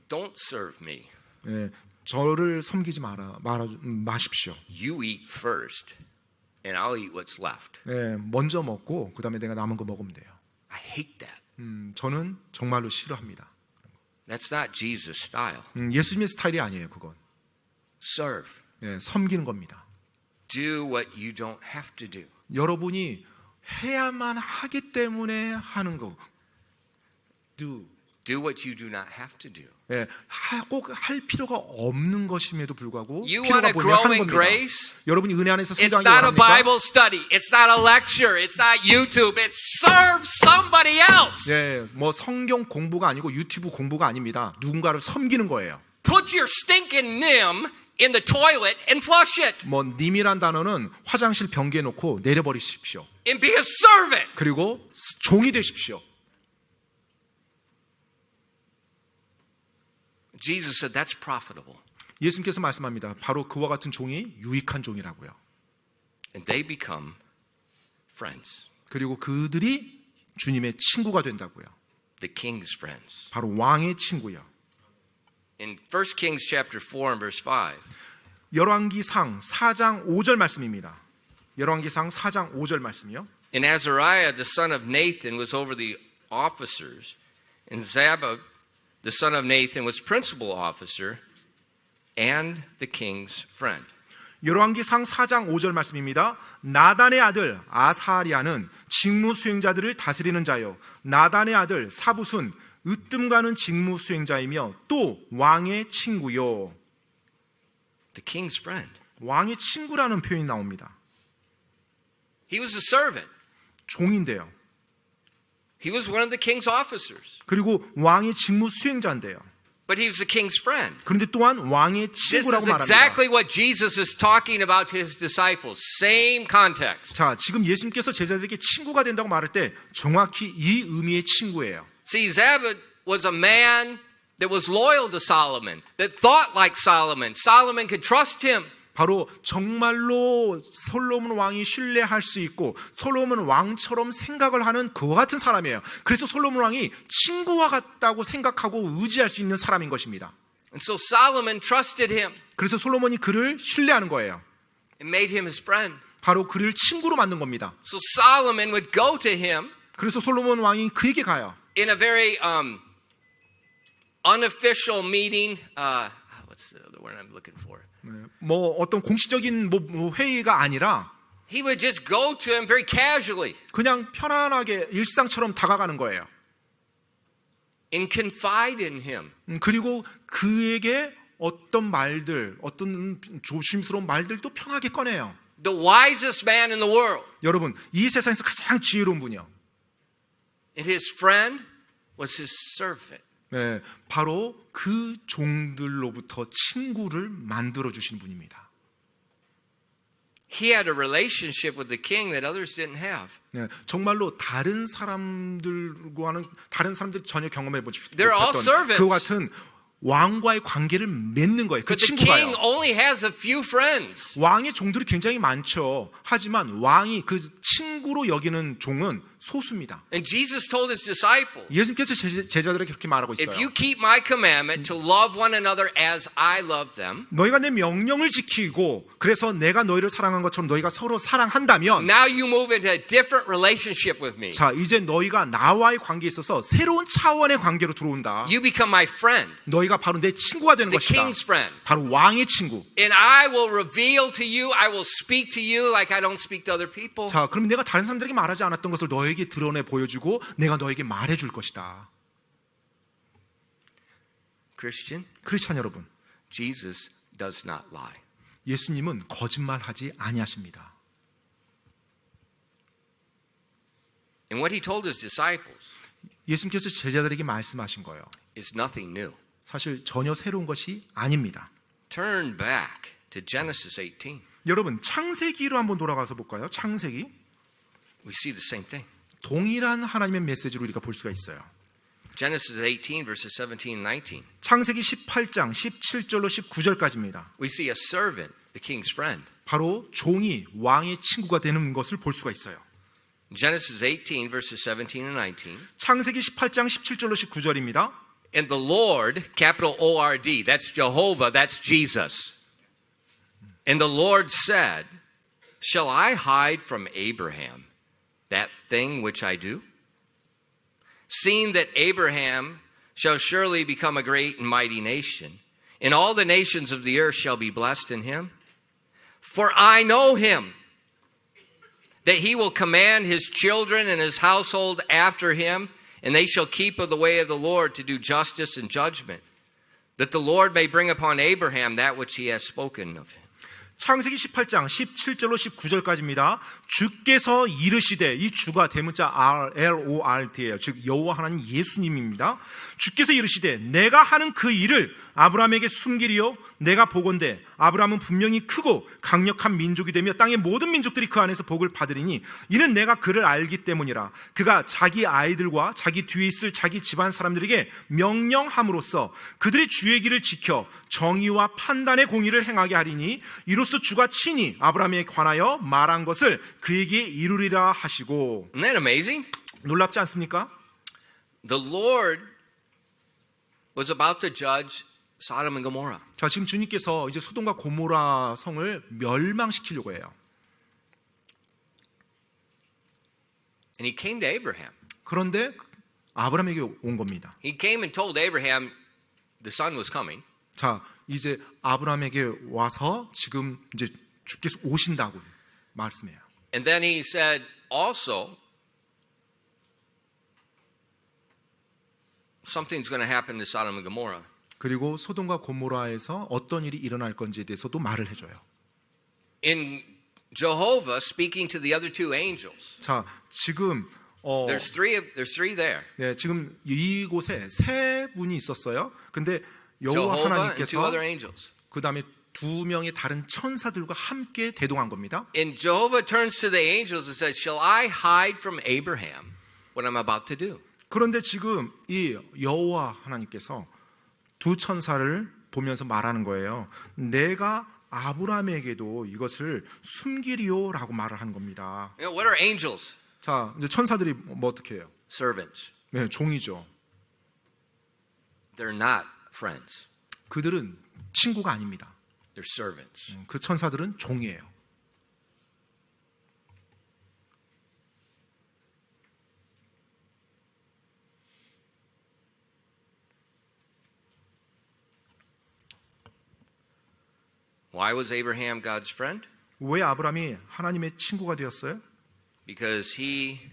Don't serve me. 네, 저를 섬기지 마십시오. You eat first, and I'll eat what's left. 네, 먼저 먹고 그 다음에 내가 남은 거 먹으면 돼요. I hate that. 저는 정말로 싫어합니다. That's not Jesus' style. 예수님의 스타일이 아니에요. 그건 Serve. 네, 섬기는 겁니다. Do what you don't have to do. 여러분이 해야만 하기 때문에 하는 거. Do what you do not have to do. 예, 꼭 할 필요가 없는 것임에도 불구하고 You 필요가 want to 보이면 grow 하는 in 겁니다. grace? 여러분이 은혜 안에서 It's 성장하기 not a 원합니까? Bible study. It's not a lecture. It's not YouTube. It's serve somebody else. 예, 뭐 성경 공부가 아니고 유튜브 공부가 아닙니다. 누군가를 섬기는 거예요. Put your stinking nim in the toilet and flush it. 뭐 님이란 단어는 화장실 변기에 놓고 내려버리십시오. And be a servant. 그리고 종이 되십시오. Jesus said that's profitable. 예수님께서 말씀합니다. 바로 그와 같은 종이 유익한 종이라고요. And they become friends. 그리고 그들이 주님의 친구가 된다고요. The king's friends. 바로 왕의 친구요. In 1 Kings chapter 4 and verse 5. 열왕기상 4장 5절 말씀입니다. 열왕기상 4장 5절 말씀이요. And Azariah, the son of Nathan, was over the officers, and Zabad, the son of Nathan, was principal officer and the king's friend. 열왕기상 4장 5절 말씀입니다. 나단의 아들 아사리아는 직무 수행자들을 다스리는 자요. 나단의 아들 사붓은 으뜸가는 직무 수행자이며 또 왕의 친구요. The king's friend. 왕의 친구라는 표현이 나옵니다. He was a servant. 종인데요. He was one of the king's officers. 그리고 왕의 직무 수행자인데요. But he was the king's friend. 그런데 또한 왕의 This 친구라고 is 말합니다. exactly what Jesus is talking about to his disciples. Same context. 자, 지금 예수님께서 제자들에게 친구가 된다고 말할 때 정확히 이 의미의 친구예요. See, Zabad was a man that was loyal to Solomon, that thought like Solomon. Solomon could trust him. 바로 정말로 솔로몬 왕이 신뢰할 수 있고 솔로몬 왕처럼 생각을 하는 그와 같은 사람이에요. 그래서 솔로몬 왕이 친구와 같다고 생각하고 의지할 수 있는 사람인 것입니다. And so Solomon trusted him 그래서 솔로몬이 그를 신뢰하는 거예요. and made him his friend. 바로 그를 친구로 만든 겁니다. So Solomon would go to him 그래서 솔로몬 왕이 그에게 가요. in a very unofficial meeting. What's the word I'm looking for? 뭐 어떤 공식적인 뭐 회의가 아니라 He would just go to him very casually 그냥 편안하게 일상처럼 다가가는 거예요. and confide in him. 그리고 그에게 어떤 말들, 어떤 조심스러운 말들도 편하게 꺼내요. The wisest man in the world. 여러분, 이 세상에서 가장 지혜로운 분이요. And his friend was his servant. 네, 바로 그 종들로부터 친구를 만들어 주신 분입니다. He had a relationship with the king that others didn't have. 네, 정말로 다른 사람들과는 다른 사람들 전혀 경험해 보지 They're all 못했던 servants. 그 같은 왕과의 관계를 맺는 거예요. 그 But the 친구가요. king only has a few friends. 왕의 종들이 굉장히 많죠. 하지만 왕이 그 친구로 여기는 종은 소수입니다. And Jesus told his disciples, 예수님께서 제자들에게 그렇게 말하고 if 있어요. you keep my commandment to love one another as I love them, 너희가 내 명령을 지키고 그래서 내가 너희를 사랑한 것처럼 너희가 서로 사랑한다면 now you move into a different relationship with me. 자, 이제 너희가 나와의 관계에 있어서 새로운 차원의 관계로 들어온다. You become my friend, 너희가 바로 내 친구가 되는 the 것이다. king's friend. 바로 왕의 친구. And I will reveal to you, I will speak to you like I don't speak to other people. 자, 그럼 내가 다른 사람들에게 말하지 않았던 것을 너에게 드러내 보여주고 내가 너에게 말해줄 것이다. Christian, 크리스찬 여러분, Jesus does not lie. 예수님은 거짓말하지 아니하십니다. And what he told his disciples 예수님께서 제자들에게 말씀하신 거예요. is nothing new. 사실 전혀 새로운 것이 아닙니다. Turn back to Genesis 18. 여러분, 창세기로 한번 돌아가서 볼까요? 창세기. We see the same thing. 동일한 하나님의 메시지로 우리가 볼 수가 있어요. Genesis 18 verses 17 and 19. 창세기 18장 17절로 19절까지입니다. We see a servant, the king's friend. 바로 종이 왕의 친구가 되는 것을 볼 수가 있어요. Genesis 18 verses 17 and 19. 창세기 18장 17절로 19절입니다. And the Lord, capital O-R-D, that's Jehovah, that's Jesus. And the Lord said, shall I hide from Abraham that thing which I do? Seeing that Abraham shall surely become a great and mighty nation, and all the nations of the earth shall be blessed in him. For I know him, that he will command his children and his household after him, and they shall keep of the way of the Lord to do justice and judgment, that the Lord may bring upon Abraham that which he has spoken of him. 창세기 18장 17절로 19절까지입니다. 주께서 이르시되, 이 주가 대문자 LORD예요. 즉 여호와 하나님 예수님입니다. 주께서 이르시되 내가 하는 그 일을 아브라함에게 숨기리요 내가 보건대 아브라함은 분명히 크고 강력한 민족이 되며 땅의 모든 민족들이 그 안에서 복을 받으리니 이는 내가 그를 알기 때문이라. 그가 자기 아이들과 자기 뒤에 있을 자기 집안 사람들에게 명령함으로써 그들이 주의 길을 지켜 정의와 판단의 공의를 행하게 하리니 이로써 주가 친히 아브라함에 관하여 말한 것을 그에게 이루리라 하시고. Isn't that amazing? 놀랍지 않습니까? The Lord was about to judge Sodom and Gomorrah. 자, 지금 주님께서 이제 소돔과 고모라 성을 멸망시키려고 해요. And he came to Abraham. 그런데 아브라함에게 온 겁니다. He came and told Abraham the son was coming. 자, 이제 아브라함에게 와서 지금 이제 주께서 오신다고 말씀해요. And then he said also something's going to happen to Sodom and Gomorrah. 그리고 소돔과 고모라에서 어떤 일이 일어날 건지에 대해서도 말을 해줘요. In Jehovah speaking to the other two angels. 자, 지금 There's three there. 네, 지금 이곳에 세 분이 있었어요. 근데 여호와 Jehovah and two 하나님께서 other angels. 그 다음에 두 명의 다른 천사들과 함께 대동한 겁니다. And Jehovah turns to the angels and says, "Shall I hide from Abraham what I'm about to do?" 그런데 지금 이 여호와 하나님께서 두 천사를 보면서 말하는 거예요. 내가 아브라함에게도 이것을 숨기리요라고 말을 하는 겁니다. You know, what are angels? 자, 이제 천사들이 뭐 어떻게 해요? Servants. 네, 종이죠. They're not friends. 그들은 친구가 아닙니다. They're servants. 그 천사들은 종이에요. Why was Abraham God's friend? 왜 아브라함이 하나님의 친구가 되었어요? Because he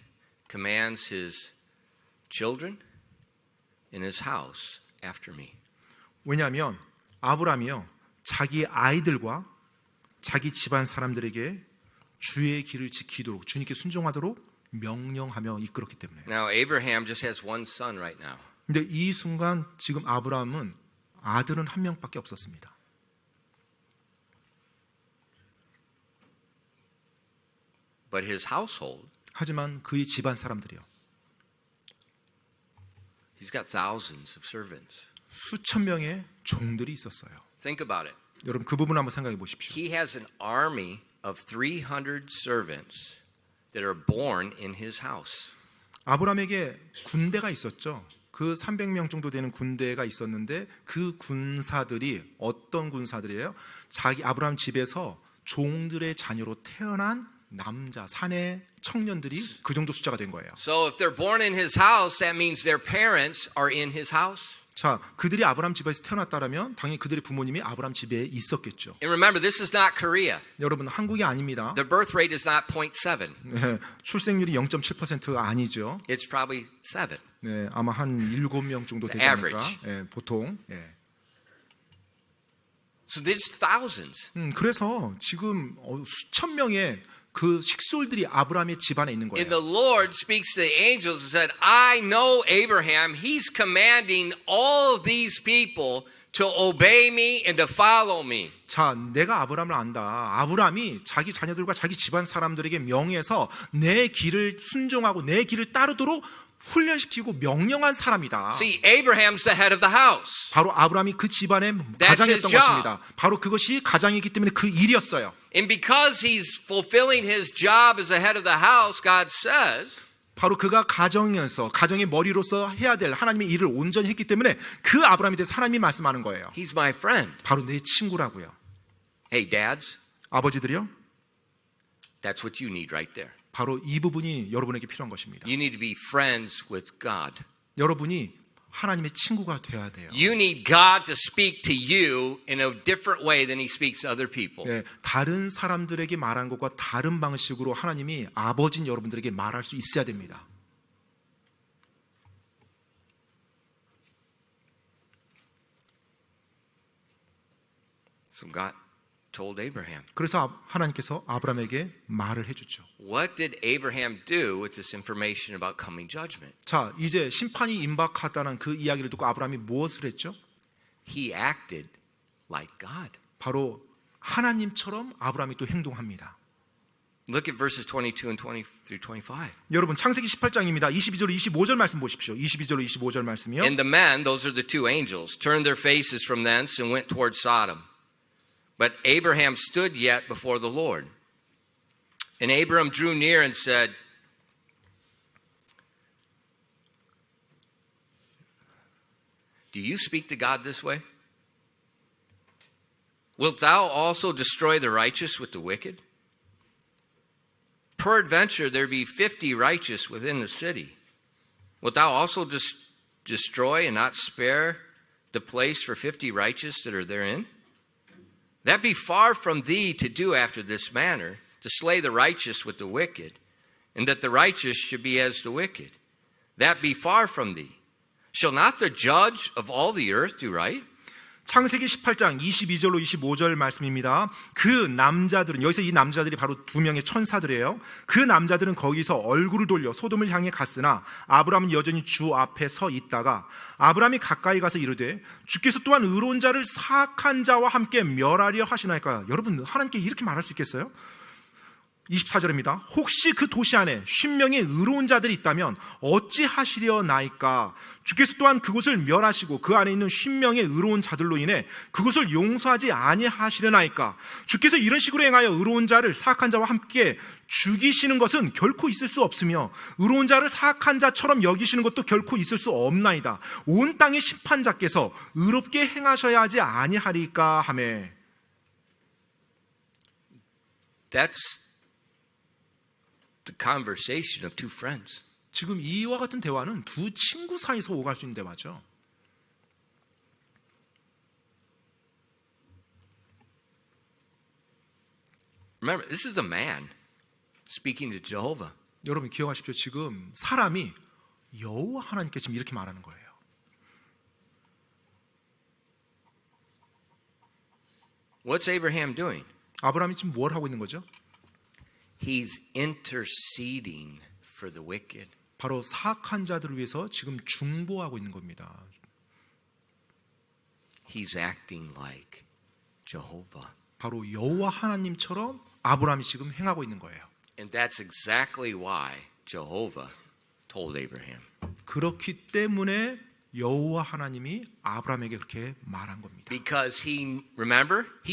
commands his children in his house after me. 왜냐하면 아브라함이요, 자기 아이들과 자기 집안 사람들에게 주의 길을 지키도록, 주님께 순종하도록 명령하며 이끌었기 때문에. Now Abraham just has one son right now. 근데 이 순간 지금 아브라함은 아들은 한 명밖에 없었습니다. But his household, 하지만 그의 집안 사람들이요, he's got thousands of servants. 수천 명의 종들이 있었어요. Think about it. 여러분 그 부분 한번 생각해 보십시오. He has an army of 300 servants that are born in his house. 아브라함에게 군대가 있었죠. 그 300명 정도 되는 군대가 있었는데 그 군사들이 어떤 군사들이에요? 자기 아브라함 집에서 종들의 자녀로 태어난 남자 사내 청년들이 그 정도 숫자가 된 거예요. So if they're born in his house, that means their parents are in his house. 자, 그들이 아브라함 집에서 태어났다라면 당연히 그들의 부모님이 아브라함 집에 있었겠죠. And remember, this is not Korea. 여러분, 한국이 아닙니다. The birth rate is not 0.7. 네, 출생률이 0.7%가 아니죠. It's probably 7. 네, 아마 한 7명 정도 되지 않을까? 네, 보통. 네. So there's thousands. 그래서 지금 수천 명의 그 식솔들이 아브라함의 집안에 있는 And 거예요. the Lord speaks to the angels and said, I know Abraham. He's commanding all of these people to obey me and to follow me. 자, 내가 아브라함을 안다. 아브라함이 자기 자녀들과 자기 집안 사람들에게 명해서 내 길을 순종하고 내 길을 따르도록 훈련시키고 명령한 사람이다. See, Abraham's the head of the house. 바로 아브라함이 그 집안의 That's 가장이었던 his job. 것입니다. 바로 그것이 가장이기 때문에 그 일이었어요. And because he's fulfilling his job as the head of the house, God says, 바로 그가 가정에서 가정의 머리로서 해야 될 하나님의 일을 온전히 했기 때문에 그 아브라함에 대해서 하나님이 말씀하는 거예요. he's my friend. 바로 내 친구라고요. Hey, dads, 아버지들이요. that's what you need right there. 바로 이 부분이 여러분에게 필요한 것입니다. You need to be friends with God. 여러분이 하나님의 친구가 되어야 돼요. You need God to speak to you in a different way than he speaks to other people. 네, 다른 사람들에게 말한 것과 다른 방식으로 하나님이 아버지인 여러분들에게 말할 수 있어야 됩니다. So God told Abraham. 그래서 하나님께서 아브라함에게 말을 해주죠. What did Abraham do with this information about coming judgment? 자, 이제 심판이 임박하다는 그 이야기를 듣고 아브라함이 무엇을 했죠? He acted like God. 바로 하나님처럼 아브라함이 또 행동합니다. Look at verses 22 and 20 through 25. 여러분 창세기 18장입니다. 22절 25절 말씀 보십시오. 22절 25절 말씀이요. And the men, those are the two angels, turned their faces from thence and went toward Sodom. But Abraham stood yet before the Lord. And Abram drew near and said, Do you speak to God this way? Wilt thou also destroy the righteous with the wicked? Peradventure there be 50 righteous within the city. Wilt thou also destroy and not spare the place for 50 righteous that are therein? That be far from thee to do after this manner, to slay the righteous with the wicked, and that the righteous should be as the wicked. That be far from thee. Shall not the judge of all the earth do right? 창세기 18장 22절로 25절 말씀입니다. 그 남자들은, 여기서 이 남자들이 바로 두 명의 천사들이에요. 그 남자들은 거기서 얼굴을 돌려 소돔을 향해 갔으나 아브라함은 여전히 주 앞에 서 있다가 아브라함이 가까이 가서 이르되 주께서 또한 의로운 자를 사악한 자와 함께 멸하려 하시나이까. 여러분, 하나님께 이렇게 말할 수 있겠어요? 24절입니다. 혹시 그 도시 안에 50명의 의로운 자들이 있다면 어찌 하시려나이까. 주께서 또한 그곳을 멸하시고 그 안에 있는 50명의 의로운 자들로 인해 그곳을 용서하지 아니하시려나이까. 주께서 이런 식으로 행하여 의로운 자를 사악한 자와 함께 죽이시는 것은 결코 있을 수 없으며 의로운 자를 사악한 자처럼 여기시는 것도 결코 있을 수 없나이다. 온 땅의 심판자께서 의롭게 행하셔야 하지 아니하리까 하매. That's the conversation of two friends. 지금 이와 같은 대화는 두 친구 사이에서 오갈 수 있는 대화죠. Remember, this is a man speaking to Jehovah. 여러분 기억하십시오. 지금 사람이 여호와 하나님께 지금 이렇게 말하는 거예요. What's Abraham doing? 아브라함이 지금 뭘 하고 있는 거죠? He's interceding for the wicked. 바로 사악한 자들을 위해서 지금 중보하고 있는 겁니다. He's acting like Jehovah. 바로 여호와 하나님처럼 아브라함이 지금 행하고 있는 거예요. And that's exactly why Jehovah told Abraham. 그렇기 때문에 여호와 하나님이 아브라함에게 그렇게 말한 겁니다. Because he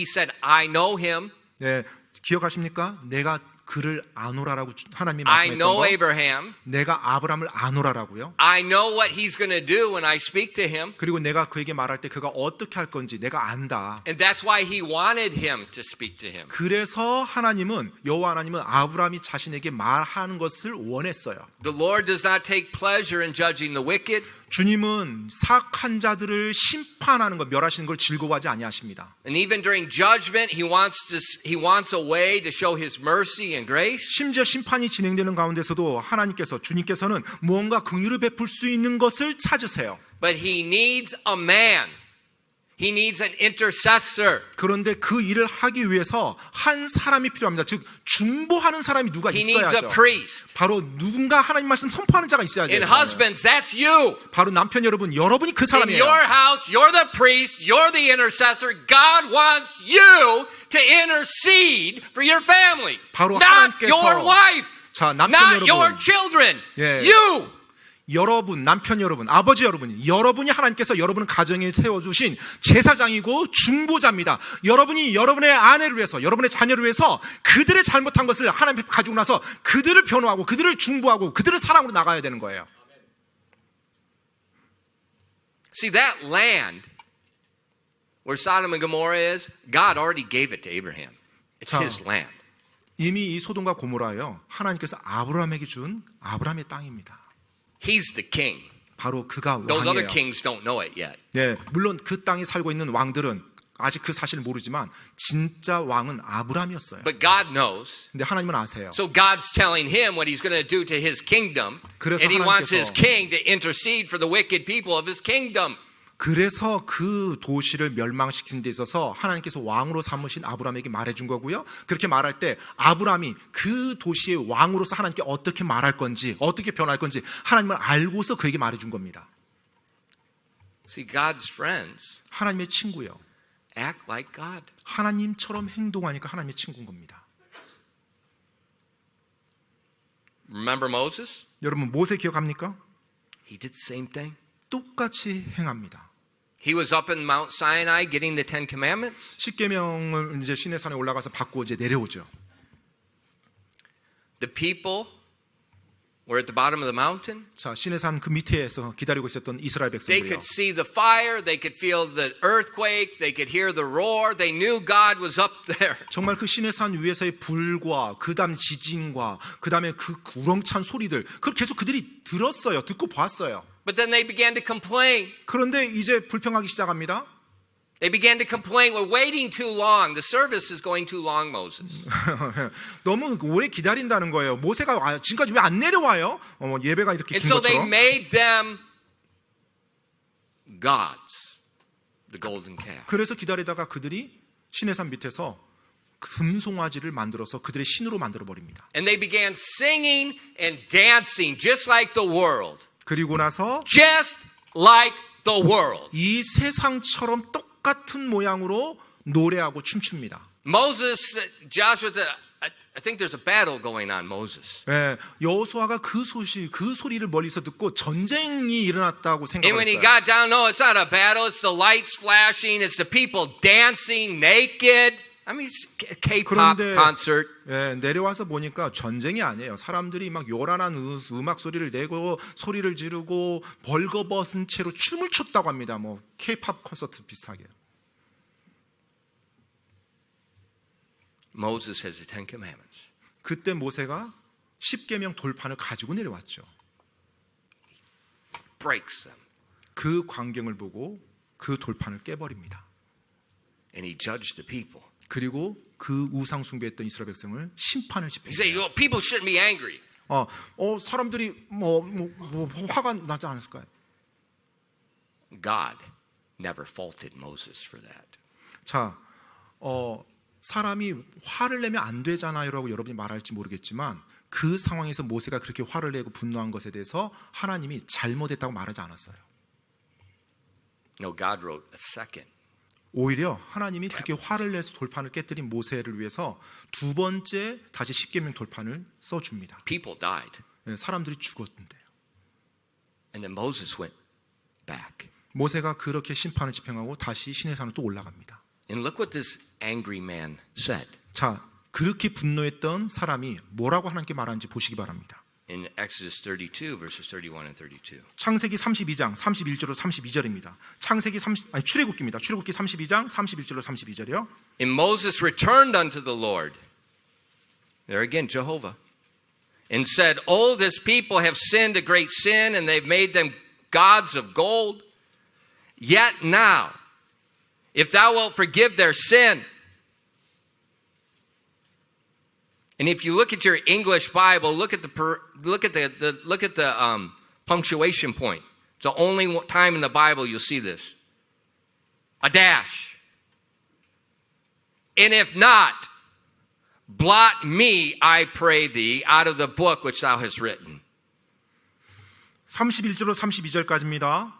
said, I know him. 네, 기억하십니까? 내가 그를 아노라라고 하나님이 I 말씀했던 know 거. Abraham. 내가 아브라함을 아노라라고요. I know what he's going to do when I speak to him. 그리고 내가 그에게 말할 때 그가 어떻게 할 건지 내가 안다. And that's why he wanted him to speak to him. 그래서 하나님은 여호와 하나님은 아브라함이 자신에게 말하는 것을 원했어요. The Lord does not take pleasure in judging the wicked. 주님은 사악한 자들을 심판하는 것, 멸하시는 걸 즐거워하지 아니하십니다. And even during judgment, he wants a way to show his mercy and grace. 심지어 심판이 진행되는 가운데서도 주님께서는 무언가 긍휼을 베풀 수 있는 것을 찾으세요. But he needs a man. He needs an intercessor. 그런데 그 일을 하기 위해서 한 사람이 필요합니다. 즉 중보하는 사람이 누가 He needs a 있어야죠. priest. 바로 누군가 하나님 말씀 선포하는 자가 있어야 돼요. And husbands, that's you. 바로 남편 여러분이 그 In 사람이에요. your house, you're the priest, you're the intercessor. God wants you to intercede for your family. 바로 Not 하나님께서- your wife. 자, 남편 Not 여러분. your children. 예. You. 여러분, 남편 여러분, 아버지 여러분이 하나님께서 여러분을 가정에 세워주신 제사장이고 중보자입니다. 여러분이 여러분의 아내를 위해서, 여러분의 자녀를 위해서 그들의 잘못한 것을 하나님 앞에 가지고 나서 그들을 변호하고 그들을 중보하고 그들을 사랑으로 나가야 되는 거예요. See, that land where Sodom and Gomorrah is, God already gave it to Abraham. It's 자. his land. 이미 이 소돔과 고모라요, 하나님께서 아브라함에게 준 아브라함의 땅입니다. He's the king. 바로 그가 Those other 왕이에요. kings don't know it yet. 네, 물론 그 땅에 살고 있는 왕들은 아직 그 사실을 모르지만 진짜 왕은 아브라함이었어요. But God knows. 근데 하나님은 아세요. So God's telling him what he's going to do to his kingdom. 그래서 And he wants 하나님께서- his king to intercede for the wicked people of his kingdom. 그래서 그 도시를 멸망시키는 데 있어서 하나님께서 왕으로 삼으신 아브라함에게 말해준 거고요. 그렇게 말할 때 아브라함이 그 도시의 왕으로서 하나님께 어떻게 말할 건지, 어떻게 변할 건지 하나님을 알고서 그에게 말해준 겁니다. See, God's friends 하나님의 친구요. act like God. 하나님처럼 행동하니까 하나님의 친구인 겁니다. Remember Moses? 여러분 모세 기억합니까? He did the same thing. 똑같이 행합니다. He was up in Mount Sinai getting the Ten Commandments. 십계명을 이제 시내산에 올라가서 받고 이제 내려오죠. The people were at the bottom of the mountain. 자, 시내산 그 밑에서 기다리고 있었던 이스라엘 They 백성들이요. could see the fire, they could feel the earthquake, they could hear the roar. They knew God was up there. 정말 그 시내산 위에서의 불과 그다음 지진과 그다음에 그 우렁찬 소리들 그걸 계속 그들이 들었어요. 듣고 봤어요. But then they began to complain. 그런데 이제 불평하기 시작합니다. They began to complain, we're waiting too long. The service is going too long, Moses. 너무 오래 기다린다는 거예요. 모세가 지금까지 왜 안 내려와요? 예배가 이렇게 And 긴 so they 것처럼. made them gods, the golden calf. 그래서 기다리다가 그들이 시내산 밑에서 금송아지를 만들어서 그들의 신으로 만들어 버립니다. And they began singing and dancing just like the world. 그리고 나서 Just like the world. 이 세상처럼 똑같은 모양으로 노래하고 춤춥니다. Moses, Joshua, I think there's a battle going on, Moses. 예, 여호수아가 그 소리를 멀리서 듣고 전쟁이 일어났다고 And when he 생각했어요. got down, no, it's not a battle. It's the lights flashing. It's the people dancing naked. I mean, it's a K-pop 그런데 concert. 예, 내려와서 보니까 전쟁이 아니에요. 사람들이 막 요란한 음악 소리를 내고 소리를 지르고 벌거벗은 채로 춤을 췄다고 합니다. 뭐 K-팝 콘서트 비슷하게. Moses has the Ten Commandments. 그때 모세가 십계명 돌판을 가지고 내려왔죠. Breaks them. 그 광경을 보고 그 돌판을 깨버립니다. And he judged the people. 그리고 그 우상 숭배했던 이스라엘 백성을 심판을 He said, 집행해요. well, people shouldn't be angry. 사람들이 뭐 화가 나지 않았을까요? God never faulted Moses for that. 자, 사람이 화를 내면 안 되잖아요라고 여러분이 말할지 모르겠지만 그 상황에서 모세가 그렇게 화를 내고 분노한 것에 대해서 하나님이 잘못했다고 말하지 않았어요. No, God wrote a second. 오히려 하나님이 그렇게 화를 내서 돌판을 깨뜨린 모세를 위해서 두 번째 다시 십계명 돌판을 써줍니다. People died. 사람들이 죽었는데요. And then Moses went back. 모세가 그렇게 심판을 집행하고 다시 시내산으로 또 올라갑니다. And look what this angry man said. 자, 그렇게 분노했던 사람이 뭐라고 하나님께 말하는지 보시기 바랍니다. In Exodus 32, verses 31 and 32. 창세기 32장 31절로 32절입니다. 출애굽기입니다. 출애굽기 32장 31절로 32절이요. And Moses returned unto the Lord, there again, Jehovah, and said, Oh, this people have sinned a great sin, and they've made them gods of gold. Yet now, if thou wilt forgive their sin, and if you look at your English Bible, look at the punctuation point. It's the only time in the Bible you'll see this. A dash. And if not, blot me, I pray thee, out of the book which thou hast written. 31절로 32절까지입니다.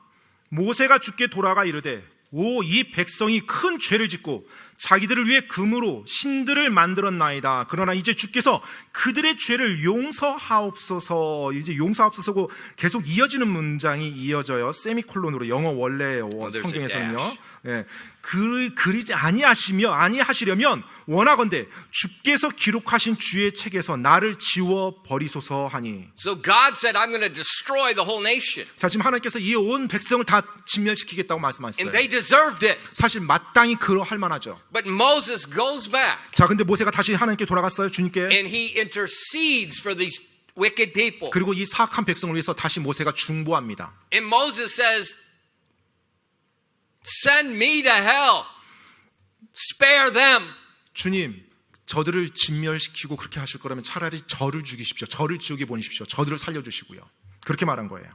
모세가 주께 돌아가 이르되 오, 이 백성이 큰 죄를 짓고 자기들을 위해 금으로 신들을 만들었나이다. 그러나 이제 주께서 그들의 죄를 용서하옵소서. 이제 용서하옵소서고 계속 이어지는 문장이 이어져요. 세미콜론으로 영어 원래 성경에서는요. 예, 그리지 아니하시려면 원하건대 주께서 기록하신 주의 책에서 나를 지워 버리소서 하니. So God said, I'm going to destroy the whole nation. 자, 지금 하나님께서 이 온 백성을 다 진멸시키겠다고 말씀하셨어요. And they deserved it. 사실 마땅히 그러할 만하죠. But Moses goes back. 자, 근데 모세가 다시 하나님께 돌아갔어요, 주님께. And he intercedes for these wicked people. 그리고 이 사악한 백성을 위해서 다시 모세가 중보합니다. And Moses says, Send me to hell. Spare them. 주님, 저들을 진멸시키고 그렇게 하실 거라면 차라리 저를 죽이십시오. 저를 지옥에 보내십시오. 저들을 살려주시고요. 그렇게 말한 거예요.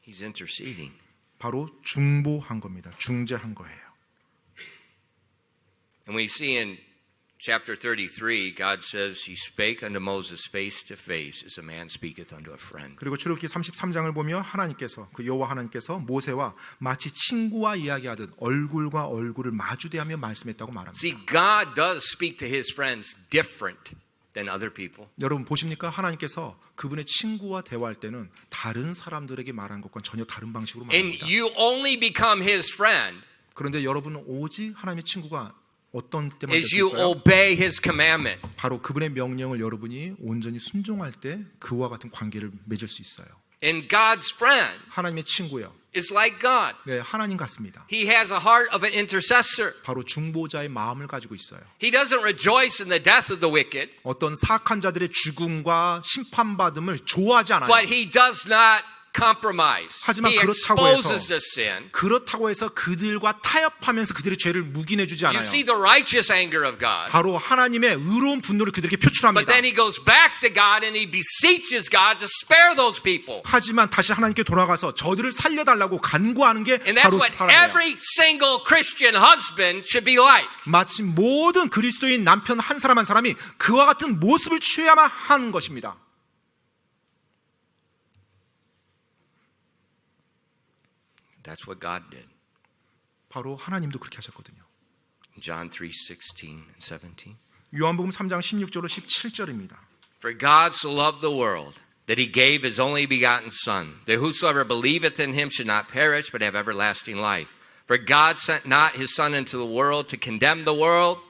He's interceding. 바로 중보한 겁니다. 중재한 거예요. And we see in chapter 33, God says, He spake unto Moses face to face as a man speaketh unto a friend. 그리고 출애굽기 33장을 보며 하나님께서 그 여호와 하나님께서 모세와 마치 친구와 이야기하듯 얼굴과 얼굴을 마주대하며 말씀했다고 말합니다. See, God does speak to His friends different than other people. 여러분 보십니까? 하나님께서 그분의 친구와 대화할 때는 다른 사람들에게 말하는 것과는 전혀 다른 방식으로 And 말합니다. you only become His friend 그런데 여러분은 오직 하나님의 친구가 어떤 때만 될 as 수 you 있어요? obey His commandment. 바로 그분의 명령을 여러분이 온전히 순종할 때 그와 같은 관계를 맺을 수 있어요. And God's friend 하나님의 친구요. is like God. 네, 하나님 같습니다. He has a heart of an intercessor. 바로 중보자의 마음을 가지고 있어요. He doesn't rejoice in the death of the wicked, 어떤 사악한 자들의 죽음과 심판받음을 좋아하지 않아요. but He does not compromise. 하지만 He 그렇다고 해서 exposes the sin. 그렇다고 해서 그들과 타협하면서 그들의 죄를 묵인해주지 You 않아요. see the righteous anger of God. 바로 하나님의 의로운 분노를 그들에게 But 표출합니다. then He goes back to God and He beseeches God to spare those people. 하지만 다시 하나님께 돌아가서 저들을 살려달라고 간구하는 게 And that's 바로 what 사랑이에요. every single Christian husband should be like. 마치 모든 그리스도인 남편 한 사람 한 사람이 그와 같은 모습을 취해야만 하는 것입니다. That's what God did. 바로 하나님도 그렇게 하셨거든요. John 3:16 and 17. 요한복음 3장 16절로 17절입니다. For God so loved the world that He gave His only begotten Son, that whosoever believeth in Him should not perish but have everlasting life. For God sent not His Son into the world to condemn the world,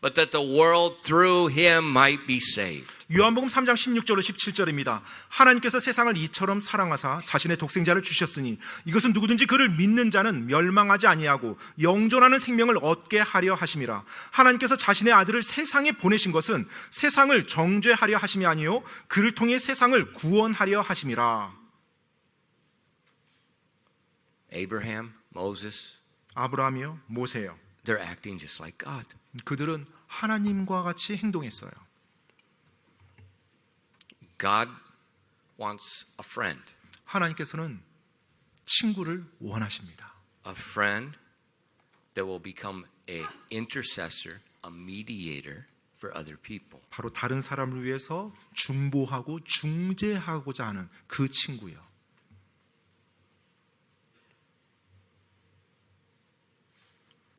but that the world through Him might be saved. 요한복음 3장 16절로 17절입니다. 하나님께서 세상을 이처럼 사랑하사 자신의 독생자를 주셨으니 이것은 누구든지 그를 믿는 자는 멸망하지 아니하고 영존하는 생명을 얻게 하려 하심이라. 하나님께서 자신의 아들을 세상에 보내신 것은 세상을 정죄하려 하심이 아니요 그를 통해 세상을 구원하려 하심이라. Abraham, Moses, 아브라함이요, 모세요. they're acting just like God. 그들은 하나님과 같이 행동했어요. God wants a friend. 하나님께서는 친구를 원하십니다. A friend that will become an intercessor, a mediator for other people. 바로 다른 사람을 위해서 중보하고 중재하고자 하는 그 친구요.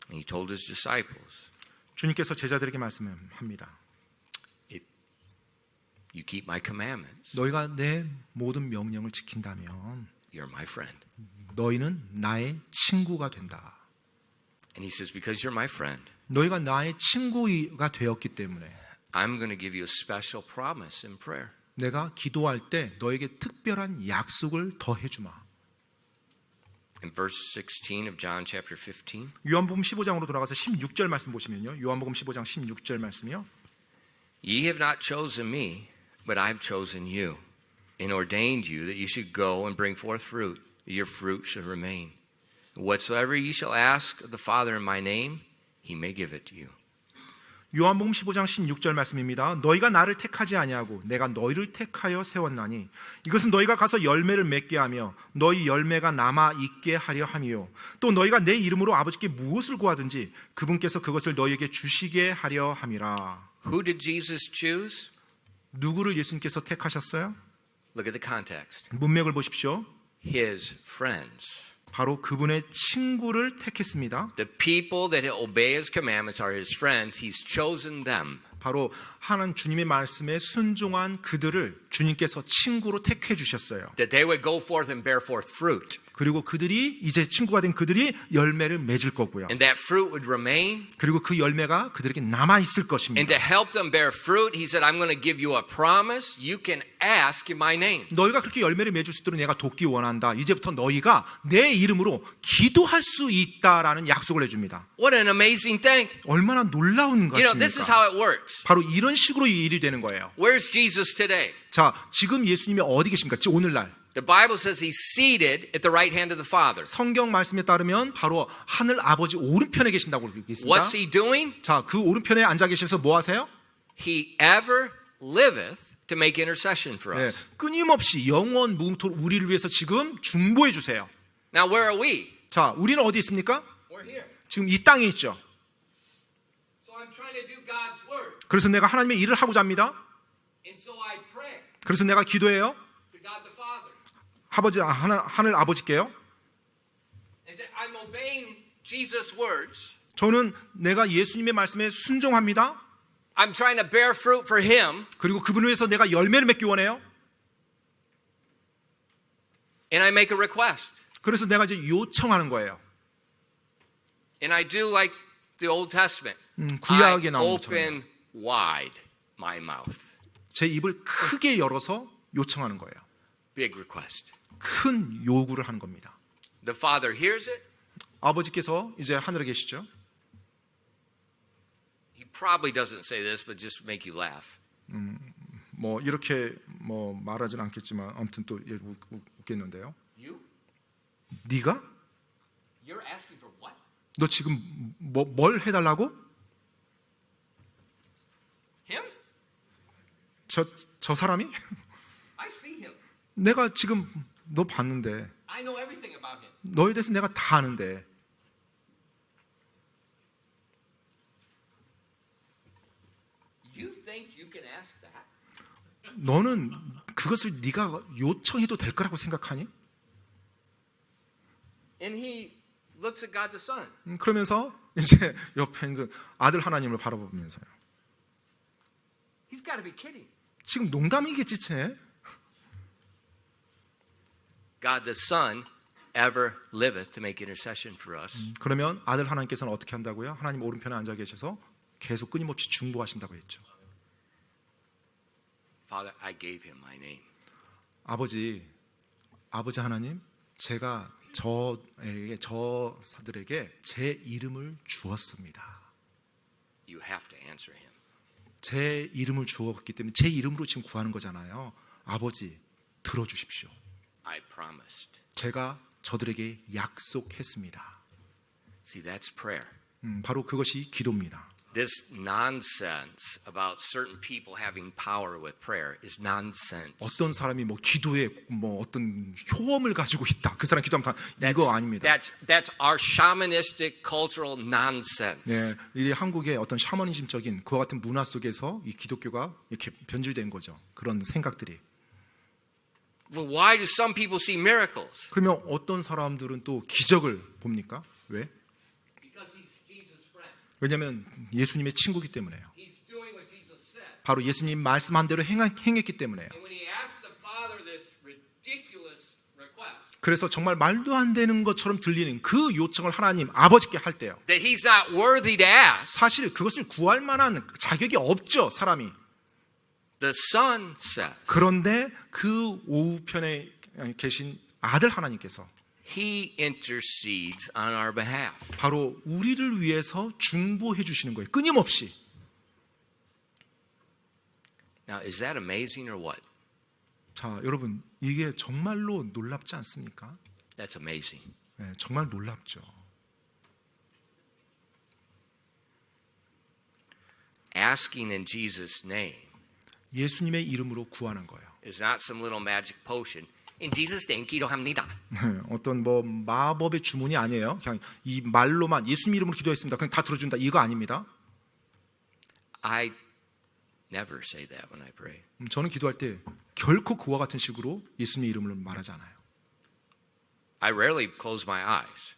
And He told His disciples, 주님께서 제자들에게 말씀합니다. if you keep my commandments, 너희가 내 모든 명령을 지킨다면 you're my friend. 너희는 나의 친구가 된다. And he says, because you're my friend, 너희가 나의 친구가 되었기 때문에 I'm going to give you a special promise in prayer. 내가 기도할 때 너에게 특별한 약속을 더해 주마. In verse 16 of John chapter 15, 요한복음 15장으로 돌아가서 16절 말씀 보시면요. 요한복음 15장 16절 말씀이요. ye have not chosen me, but I have chosen you, and ordained you that you should go and bring forth fruit, that your fruit should remain. Whatsoever ye shall ask of the Father in my name, he may give it to you. 요한복음 15장 16절 말씀입니다. 너희가 나를 택하지 아니하고 내가 너희를 택하여 세웠나니 이것은 너희가 가서 열매를 맺게 하며 너희 열매가 남아 있게 하려 함이요 또 너희가 내 이름으로 아버지께 무엇을 구하든지 그분께서 그것을 너희에게 주시게 하려 함이라. Who did Jesus choose? 누구를 예수님께서 택하셨어요? Look at the context. 문맥을 보십시오. His friends. 바로 그분의 친구를 택했습니다. The people that obey his commandments are his friends. He's chosen them. 바로 하나님 주님의 말씀에 순종한 그들을 주님께서 친구로 택해 주셨어요. That they would go forth and bear forth fruit. 그리고 그들이 이제 친구가 된 그들이 열매를 맺을 거고요. And that fruit would remain. 그리고 그 열매가 그들에게 남아 있을 And 것입니다. to help them bear fruit, he said, I'm going to give you a promise. You can ask in my name. 너희가 그렇게 열매를 맺을 수 있도록 내가 돕기 원한다. 이제부터 너희가 내 이름으로 기도할 수 있다라는 약속을 해줍니다. What an amazing thing. 얼마나 놀라운 You know, this is 것입니까? how it works. 바로 이런 식으로 이 일이 되는 거예요. Where's Jesus today? 자, 지금 예수님이 어디 계십니까? 지금 오늘날. The Bible says he's seated at the right hand of the Father. 성경 말씀에 따르면 바로 하늘 아버지 오른편에 계신다고 되어 있습니다. What's he doing? 자, 그 오른편에 앉아 계셔서 뭐 하세요? He ever liveth to make intercession for 네, us. 끊임없이 영원 무궁토록 우리를 위해서 지금 중보해 주세요. Now, where are we? 자, 우리는 어디 있습니까? We're here. 지금 이 땅에 있죠. So I'm trying to do God's word. 그래서 내가 하나님의 일을 하고자 합니다. And so I pray 그래서 내가 기도해요. to God the Father. 하늘 아버지께요. And say, I'm obeying Jesus' words. 저는 내가 예수님의 말씀에 순종합니다. I'm trying to bear fruit for him. 그리고 그분을 위해서 내가 열매를 맺기 원해요. And I make a request. 그래서 내가 이제 요청하는 거예요. And I do like the Old Testament. 구약에 I 나오는 것처럼 open wide my mouth. 제 입을 크게 열어서 요청하는 거예요. Big request. 큰 요구를 하는 겁니다. The Father hears it. 아버지께서 이제 하늘에 계시죠. He probably doesn't say this, but just make you laugh. 뭐 이렇게 뭐 말하진 않겠지만 아무튼 또 웃겠는데요. You? 네가? You're asking for what? 너 지금 뭘 해달라고? Him? 저 사람이? I see him. 내가 지금 너 봤는데 I know everything about him. 너에 대해서 내가 다 아는데 You think you can ask that? 너는 그것을 네가 요청해도 될 거라고 생각하니? And he looks at God the Son. 그러면서 이제 옆에 있는 아들 하나님을 바라보면서요. He's got to be kidding. 지금 농담이겠지 쟤? God the Son ever liveth to make intercession for us. 그러면 아들 하나님께서는 어떻게 한다고요? 하나님 오른편에 앉아 계셔서 계속 끊임없이 중보하신다고 했죠. Father, I gave him my name. 아버지 하나님, 제가 저들에게 제 이름을 주었습니다. You have to answer him. 제 이름을 주었기 때문에 제 이름으로 지금 구하는 거잖아요. 아버지, 들어주십시오. I promised. 제가 저들에게 약속했습니다. See, that's prayer. 바로 그것이 기도입니다. This nonsense about certain people having power with prayer is nonsense. 어떤 사람이 뭐 기도에 뭐 어떤 효험을 가지고 있다. 그 사람 기도하면 다 이거 아닙니다. That's our shamanistic cultural nonsense. 네, 이 한국의 어떤 샤머니즘적인 그와 같은 문화 속에서 이 기독교가 이렇게 변질된 거죠. 그런 생각들이. Well, why do some people see miracles? 그러면 어떤 사람들은 또 기적을 봅니까? 왜? Because he's Jesus' friend. 왜냐하면 예수님의 친구이기 때문에요. He's doing what Jesus said. 바로 예수님 말씀한 대로 행했기 때문에요. And when he asked the Father this ridiculous request, 그래서 정말 말도 안 되는 것처럼 들리는 그 요청을 하나님 아버지께 할 때요. that he's not worthy to ask, 사실 그것을 구할 만한 자격이 없죠, 사람이. the Son says, 그런데 그 오우편에 계신 아들 하나님께서 he intercedes on our behalf. 바로 우리를 위해서 중보해 주시는 거예요. 끊임없이. Now, is that amazing or what? 자, 여러분, 이게 정말로 놀랍지 않습니까? That's amazing. 네, 정말 놀랍죠. Asking in Jesus' name 예수님의 이름으로 구하는 거예요. is not some little magic potion. In Jesus' name, 기도합니다. 어떤 뭐 마법의 주문이 아니에요. 그냥 이 말로만 예수님 이름으로 기도했습니다. 그냥 다 들어준다. 이거 아닙니다. I never say that when I pray. 저는 기도할 때 결코 그와 같은 식으로 예수님의 이름을 말하지 않아요. I rarely close my eyes.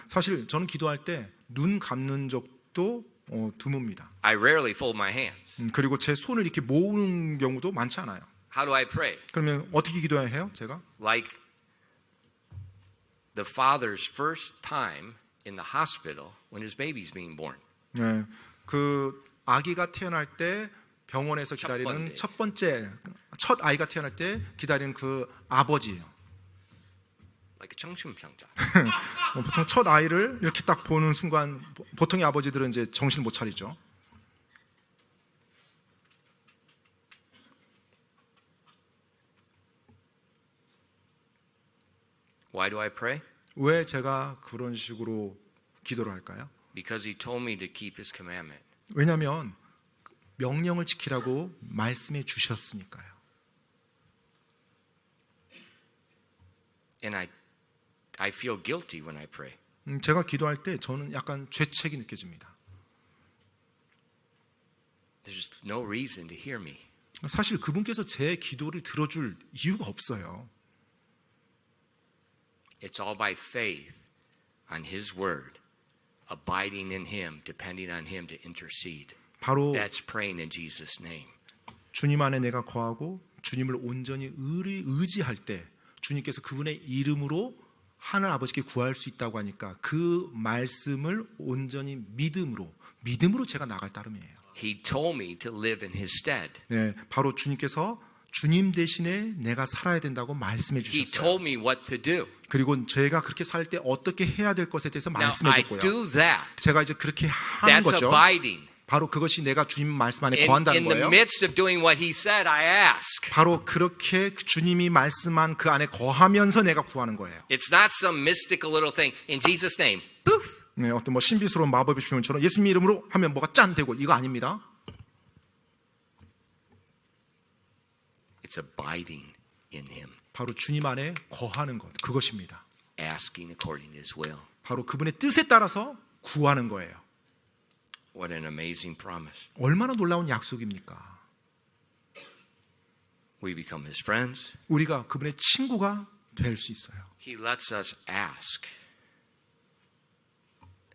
사실 저는 기도할 때 눈 감는 적도 드뭅니다. I rarely fold my hands. 그리고 제 손을 이렇게 모으는 경우도 많지 않아요. How do I pray? 그러면 어떻게 기도해야 해요? 제가 Like the father's first time in the hospital when his baby's being born. 네, 그 아기가 태어날 때 병원에서 기다리는 첫 아이가 태어날 때 기다리는 그 아버지예요. Like a 청춘병자. 보통 첫 아이를 이렇게 딱 보는 순간 보통의 아버지들은 이제 정신 못 차리죠. Why do I pray? 왜 제가 그런 식으로 기도를 할까요? Because he told me to keep his commandment. 왜냐하면 명령을 지키라고 말씀해 주셨으니까요. And I feel guilty when I pray. 제가 기도할 때 저는 약간 죄책이 느껴집니다. There's no reason to hear me. 사실 그분께서 제 기도를 들어줄 이유가 없어요. It's all by faith on his word, abiding in him, depending on him to intercede. 바로 That's praying in Jesus' name. 주님 안에 내가 거하고 주님을 온전히 의지할 때 주님께서 그분의 이름으로 하늘 아버지께 구할 수 있다고 하니까 그 말씀을 온전히 믿음으로 제가 나갈 따름이에요. He told me to live in his stead. 네, 바로 주님께서 주님 대신에 내가 살아야 된다고 말씀해 He 주셨어요. told me what to do. 그리고 제가 그렇게 살 때 어떻게 해야 될 것에 대해서 Now 말씀해 I 줬고요. do that. 제가 이제 그렇게 하는 That's 거죠. abiding. 바로 그것이 내가 주님 말씀 안에 In 거한다는 the 거예요. midst of doing what he said, I ask. 바로 그렇게 주님이 말씀한 그 안에 거하면서 내가 구하는 거예요. It's not some mystical little thing. In Jesus' name, poof. 네, 어떤 뭐 신비스러운 마법의 주문처럼 예수님 이름으로 하면 뭐가 짠 되고 이거 아닙니다. It's abiding in him, 바로 주님 안에 거하는 것 그것입니다. asking according to his will. 바로 그분의 뜻에 따라서 구하는 거예요. What an amazing promise. 얼마나 놀라운 약속입니까? We become his friends. 우리가 그분의 친구가 될 수 있어요. He lets us ask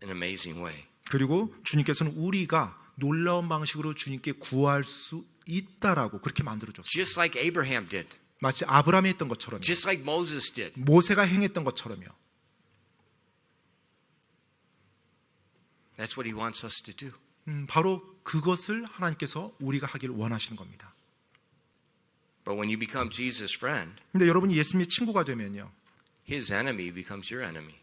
in an amazing way. 그리고 주님께서는 우리가 놀라운 방식으로 주님께 구할 수 있다라고 그렇게 만들어줬어요. Just like Abraham did. 마치 아브라함이 했던 것처럼요. Just like Moses did. 모세가 행했던 것처럼요. That's what he wants us to do. 바로 그것을 하나님께서 우리가 하길 원하시는 겁니다. But when you become Jesus' friend, 근데 여러분이 예수님의 친구가 되면요. his enemy becomes your enemy.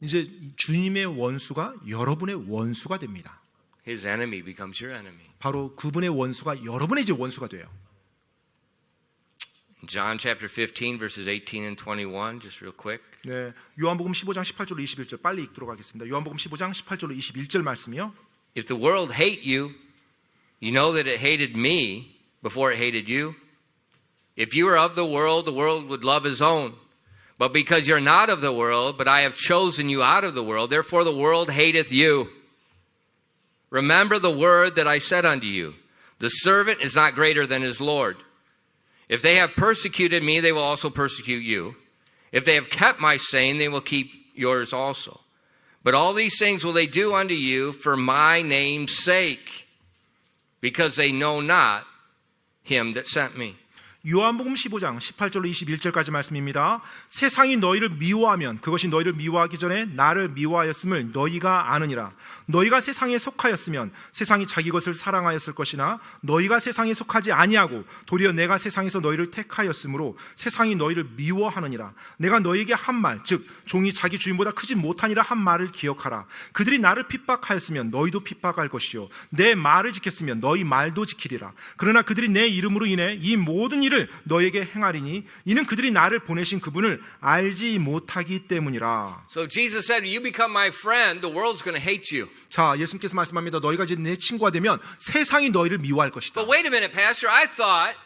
이제 주님의 원수가 여러분의 원수가 됩니다. His enemy becomes your enemy. 바로 그분의 원수가 여러분의 이제 원수가 돼요. John chapter 15 verses 18 and 21, just real quick. 네, 요한복음 15장 18절로 21절 빨리 읽도록 하겠습니다. 요한복음 15장 18절로 21절 말씀이요. If the world hate you, you know that it hated me before it hated you. If you were of the world would love his own. But because you're not of the world, but I have chosen you out of the world, therefore the world hateth you. Remember the word that I said unto you. The servant is not greater than his Lord. If they have persecuted me, they will also persecute you. If they have kept my saying, they will keep yours also. But all these things will they do unto you for my name's sake, because they know not him that sent me. 요한복음 15장 18절로 21절까지 말씀입니다. 세상이 너희를 미워하면 그것이 너희를 미워하기 전에 나를 미워하였음을 너희가 아느니라. 너희가 세상에 속하였으면 세상이 자기 것을 사랑하였을 것이나 너희가 세상에 속하지 아니하고 도리어 내가 세상에서 너희를 택하였으므로 세상이 너희를 미워하느니라. 내가 너희에게 한 말 즉 종이 자기 주인보다 크지 못하니라 한 말을 기억하라. 그들이 나를 핍박하였으면 너희도 핍박할 것이요 내 말을 지켰으면 너희 말도 지키리라. 그러나 그들이 내 이름으로 인해 이 모든 일을 너에게 행하리니 이는 그들이 나를 보내신 그분을 알지 못하기 때문이라. So Jesus said, you become my friend, the world's going to hate you. 자, 예수님께서 말씀합니다. 너희가 이제 내 친구가 되면 세상이 너희를 미워할 것이다. But wait a minute, Pastor. I thought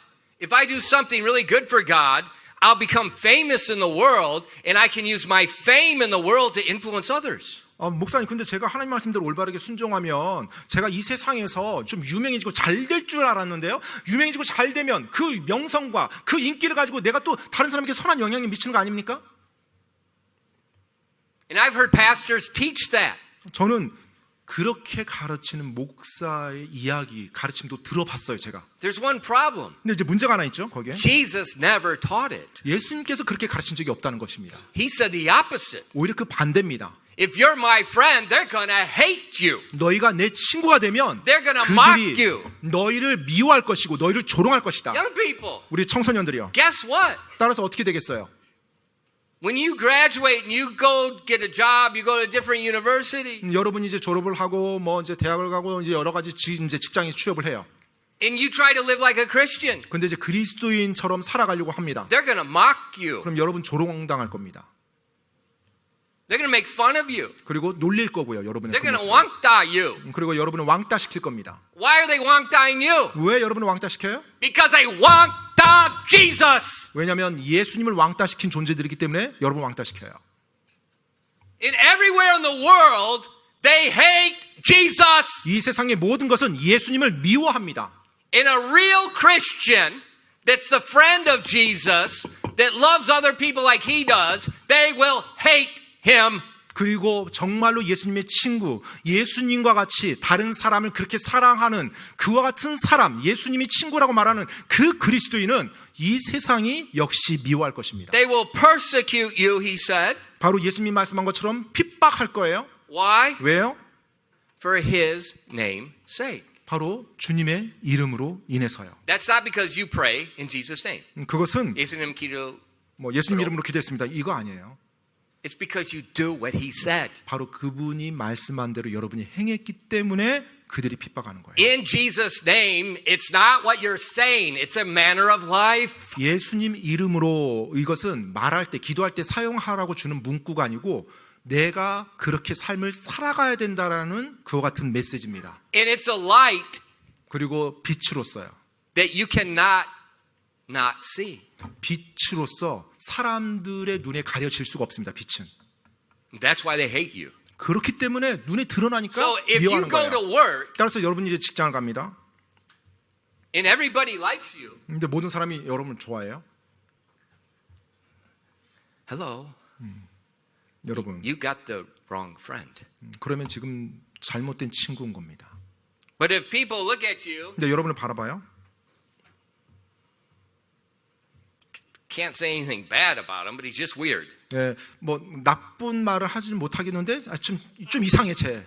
if I do something really good for God, I'll become famous in the world and I can use my fame in the world to influence others. 목사님, 근데 제가 하나님 말씀대로 올바르게 순종하면 제가 이 세상에서 좀 유명해지고 잘 될 줄 알았는데요. 유명해지고 잘 되면 그 명성과 그 인기를 가지고 내가 또 다른 사람에게 선한 영향을 미치는 거 아닙니까? And I've heard pastors teach that. 저는 그렇게 가르치는 목사의 이야기, 가르침도 들어봤어요, 제가. There's one problem. 근데 이제 문제가 하나 있죠, 거기에. Jesus never taught it. 예수님께서 그렇게 가르친 적이 없다는 것입니다. He said the opposite. 오히려 그 반대입니다. If you're my friend, they're going to hate you. 너희가 내 친구가 되면 They're gonna mock 그들이 you. 너희를 미워할 것이고 너희를 조롱할 것이다. Young people, 우리 청소년들이요. guess what? 따라서 어떻게 되겠어요? When you graduate and you go get a job, you go to a different university, 여러분이 이제 졸업을 하고 뭐 이제 대학을 가고 이제 여러 가지 이제 직장에 취업을 해요. and you try to live like a Christian, 근데 이제 그리스도인처럼 살아가려고 합니다. they're going to mock you. 그럼 여러분 조롱당할 겁니다. They're going to make fun of you. 그리고 놀릴 거고요, 여러분의 They're going to 모습을. 왕따 you. 그리고 여러분을 왕따 시킬 겁니다. Why are they 왕따ing you? 왜 여러분을 왕따 시켜요? Because they 왕따 Jesus. 왜냐하면 예수님을 왕따 시킨 존재들이기 때문에 여러분 왕따 시켜요. And everywhere in the world, they hate Jesus. 이 세상의 모든 것은 예수님을 미워합니다. And a real Christian that's the friend of Jesus, that loves other people like he does, they will hate him. 그리고 정말로 예수님의 친구, 예수님과 같이 다른 사람을 그렇게 사랑하는 그와 같은 사람, 예수님이 친구라고 말하는 그 그리스도인은 이 세상이 역시 미워할 것입니다. They will persecute you, he said. 바로 예수님이 말씀한 것처럼 핍박할 거예요. Why? 왜요? For his name's sake. 바로 주님의 이름으로 인해서요. That's not because you pray in Jesus' name. 그것은 예수님 기도. 뭐 예수님 이름으로 기도했습니다. 이거 아니에요. It's because you do what he said. 바로 그분이 말씀한 대로 여러분이 행했기 때문에 그들이 핍박하는 거예요. In Jesus' name, it's not what you're saying. It's a manner of life. 예수님 이름으로 이것은 말할 때, 기도할 때 사용하라고 주는 문구가 아니고 내가 그렇게 삶을 살아가야 된다라는 그와 같은 메시지입니다. And it's a light 그리고 빛으로서요. that you cannot not see. 빛으로서 사람들의 눈에 가려질 수가 없습니다. 빛은. That's why they hate you. 그렇기 때문에 눈에 드러나니까 So if you 미워하는 go 거예요. to work 따라서 여러분이 이제 직장을 갑니다. and everybody likes you, 근데 모든 사람이 여러분을 좋아해요. hello, 여러분. you got the wrong friend. 그러면 지금 잘못된 친구인 겁니다. But if people look at you, 근데 여러분을 바라봐요. can't say anything bad about him, but he's just weird. 예, 뭐 나쁜 말을 하지는 못하겠는데 좀 이상해 쟤.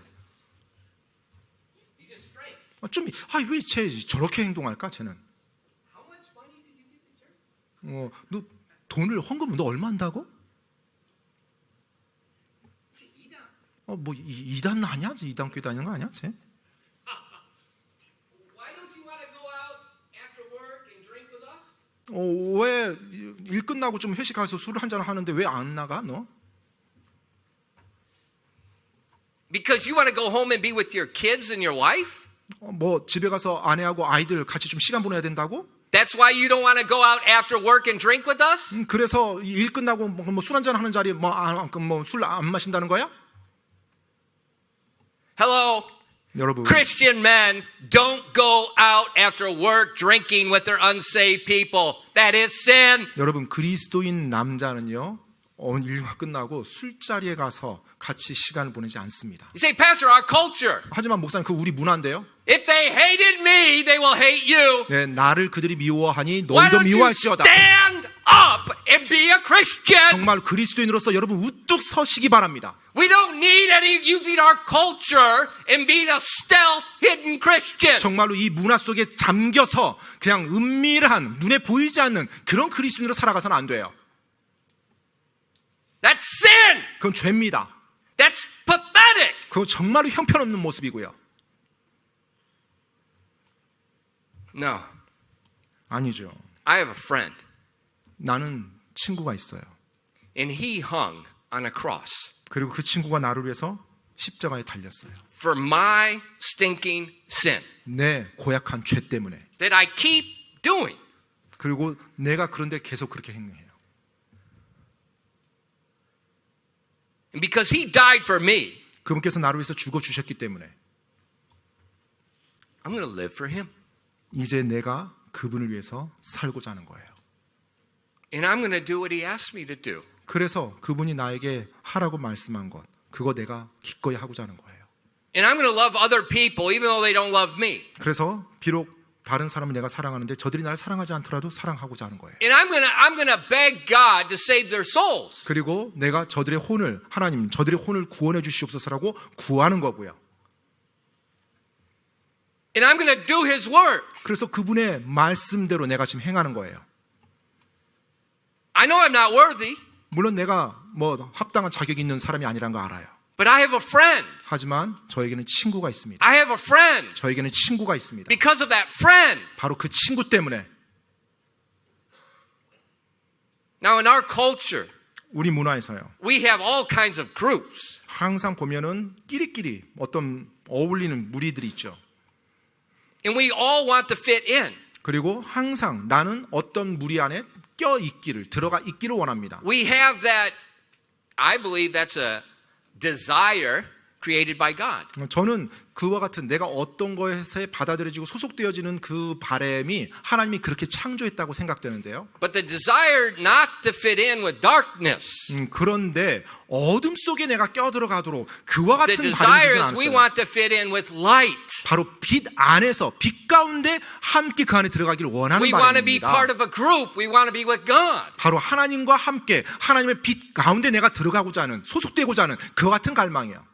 He's just strange. 왜 쟤 저렇게 행동할까 쟤는? How much money did you give the church? 너 돈을 헌금 너 얼마 한다고? 뭐 이단 아니야? 이단 교회 다니는 거 아니야? 쟤? Why don't you want to go out after work and drink with us? 왜 일 끝나고 좀 회식해서 술 한잔 하는데 왜 안 나가 너? Because you want to go home and be with your kids and your wife? 뭐 집에 가서 아내하고 아이들 같이 좀 시간 보내야 된다고? That's why you don't want to go out after work and drink with us? 그래서 일 끝나고 뭐 술 한잔 하는 자리에 술 안 마신다는 거야? Hello, 여러분. Christian men don't go out after work drinking with their unsaved people. That is sin. 여러분 그리스도인 남자는요 일과 끝나고 술자리에 가서 같이 시간을 보내지 않습니다. You say, Pastor, our culture. 하지만 목사님, 그 우리 문화인데요. If they hated me, they will hate you. 네, 나를 그들이 미워하니 Why 너희도 don't you 미워할지어다. stand up and be a Christian? 정말 그리스도인으로서 여러분 우뚝 서시기 바랍니다. We don't need any using our culture and being a stealth hidden Christian. 정말로 이 문화 속에 잠겨서 그냥 은밀한, 눈에 보이지 않는 그런 그리스도인으로 살아가서는 안 돼요. That's sin. 그건 죄입니다. That's pathetic. 그거 정말로 형편없는 모습이고요. No. 아니죠. I have a friend, 나는 친구가 있어요. and he hung on a cross 그리고 그 친구가 나를 위해서 십자가에 달렸어요. for my stinking sin 내 고약한 죄 때문에. that I keep doing. 그리고 내가 그런데 계속 그렇게 행동해요. And because he died for me, 그분께서 나를 위해서 죽어주셨기 때문에 I'm going to live for him. 이제 내가 그분을 위해서 살고자 하는 거예요. And I'm going to do what he asked me to do. 그래서 그분이 나에게 하라고 말씀한 것, 그거 내가 기꺼이 하고자 하는 거예요. And I'm going to love other people even though they don't love me. 그래서 비록 다른 사람을 내가 사랑하는데 저들이 나를 사랑하지 않더라도 사랑하고자 하는 거예요. And I'm going to beg God to save their souls. 그리고 내가 저들의 혼을, 하나님 저들의 혼을 구원해 주시옵소서라고 구하는 거고요. And I'm going to do his work. 그래서 그분의 말씀대로 내가 지금 행하는 거예요. I know I'm not worthy, 물론 내가 뭐 합당한 자격이 있는 사람이 아니란 거 알아요. but I have a friend. 하지만 저에게는 친구가 있습니다. I have a friend. 저에게는 친구가 있습니다. Because of that friend. 바로 그 친구 때문에. Now in our culture, 우리 문화에서요. we have all kinds of groups. 항상 보면은 끼리끼리 어떤 어울리는 무리들이 있죠. And we all want to fit in. 그리고 항상 나는 어떤 무리 안에 들어가 있기를 원합니다. We have that, I believe that's a desire created by God. 저는 그와 같은 내가 어떤 것에 받아들여지고 소속되어지는 그 바람이 하나님이 그렇게 창조했다고 생각되는데요. But the desire not to fit in with darkness. 그런데 어둠 속에 내가 껴들어가도록 그와 The 같은 desire 바람이 is we 않았어요. want to fit in with light. 바로 빛 안에서, 빛 가운데 함께 그 안에 들어가기를 원하는 We want to be 바람입니다. part of a group. We want to be with God. 바로 하나님과 함께 하나님의 빛 가운데 내가 들어가고자 하는, 소속되고자 하는 그와 같은 갈망이에요.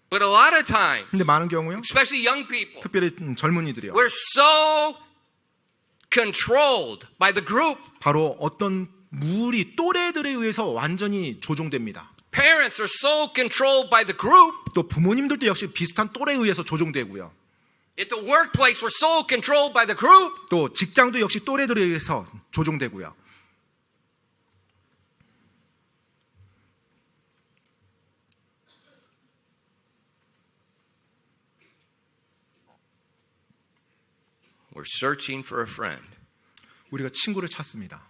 But a lot of times, 근데 많은 경우요, especially young people, 특별히 젊은이들이요, we're so controlled by the group. 바로 어떤 무리, 또래들에 의해서 완전히 조종됩니다. Parents are so controlled by the group. 또 부모님들도 역시 비슷한 또래에 의해서 조종되고요. At the workplace, we're so controlled by the group. 또 직장도 역시 또래들에 의해서 조종되고요. We're searching for a friend, 우리가 친구를 찾습니다.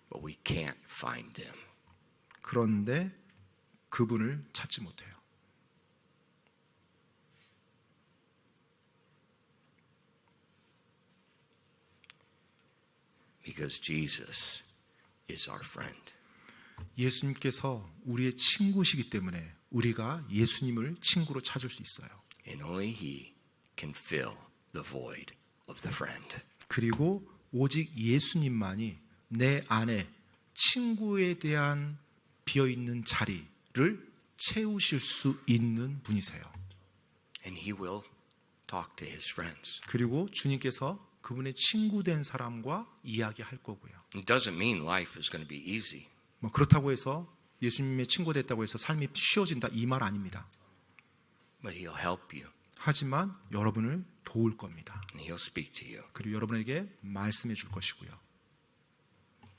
but we can't find them. 그런데 그분을 찾지 못해요. Because Jesus is our friend. 예수님께서 우리의 친구시기 때문에 우리가 예수님을 친구로 찾을 수 있어요. And only He can fill the void of the friend. 그리고 오직 예수님만이 내 안에 친구에 대한 비어있는 자리를 채우실 수 있는 분이세요. And He will talk to His friends. 그리고 주님께서 그분의 친구 된 사람과 이야기할 거고요. It doesn't mean life is going to be easy. 뭐 그렇다고 해서 예수님의 친구 됐다고 해서 삶이 쉬워진다 이 말 아닙니다. But He'll help you. 하지만 여러분을 도울 겁니다. And He'll speak to you. 그리고 여러분에게 말씀해 줄 것이고요.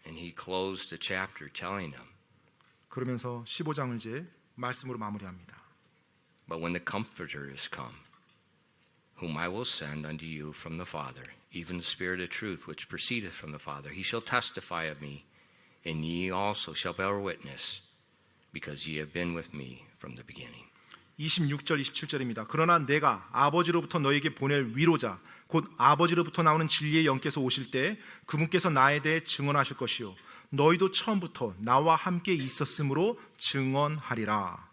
And He closed the chapter telling them, 그러면서 15장을 이제 말씀으로 마무리합니다. But when the Comforter is come, whom I will send unto you from the Father, even the Spirit of truth which proceedeth from the Father, He shall testify of me, and ye also shall bear witness, because ye have been with me from the beginning. 26절 27절입니다. 그러나 내가 아버지로부터 너에게 보낼 위로자 곧 아버지로부터 나오는 진리의 영께서 오실 때 그분께서 나에 대해 증언하실 것이요 너희도 처음부터 나와 함께 있었으므로 증언하리라.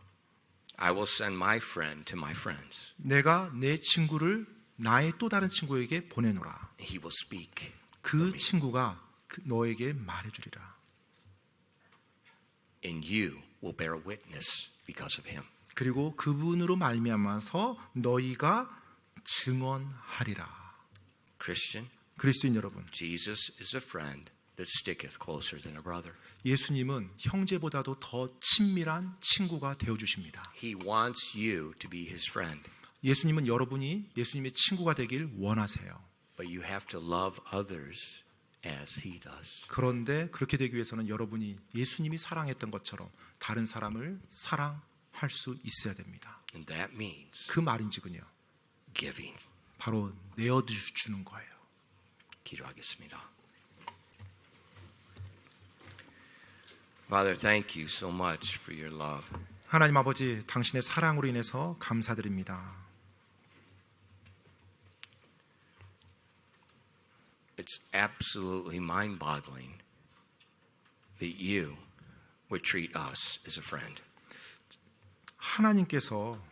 I will send my friend to my friends. 내가 내 친구를 나의 또 다른 친구에게 보내노라. He will speak. 그 친구가 너에게 말해주리라. And you will bear witness because of him. 그리고 그분으로 말미암아서 너희가 증언하리라. Christian, 그리스도인 여러분, Jesus is a friend that sticketh closer than a brother. 예수님은 형제보다도 더 친밀한 친구가 되어주십니다. He wants you to be his friend, 예수님은 여러분이 예수님의 친구가 되길 원하세요. but you have to love others as he does. 그런데 그렇게 되기 위해서는 여러분이 예수님이 사랑했던 것처럼 다른 사람을 사랑할 수 있어야 됩니다. And that means 그 말인즉은요, giving. 바로 내어주는 거예요. 기도하겠습니다. Father, thank you so much for your love. 하나님 아버지, 당신의 사랑으로 인해서 감사드립니다. It's absolutely mind-boggling that you would treat us as a friend. 하나님께서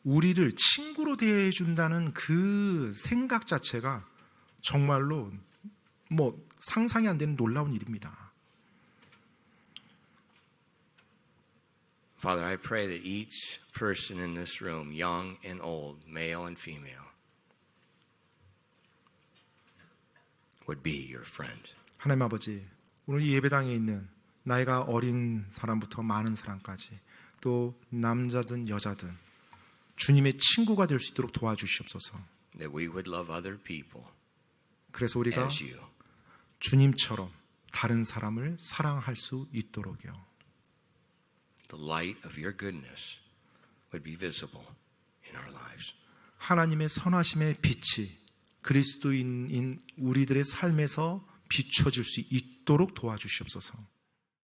우리를 친구로 대해준다는 그 생각 자체가 정말로 상상이 안 되는 놀라운 일입니다. Father, I pray that each person in this room, young and old, male and female, would be your friend. 하나님 아버지, 오늘 이 예배당에 있는 나이가 어린 사람부터 많은 사람까지 또 남자든 여자든 주님의 친구가 될 수 있도록 도와주시옵소서. That we would love other people 그래서 우리가 as you. 주님처럼 다른 사람을 사랑할 수 있도록요. The light of your goodness would be visible in our lives. 하나님의 선하심의 빛이 그리스도인인 우리들의 삶에서 비춰질 수 있도록 도와주시옵소서.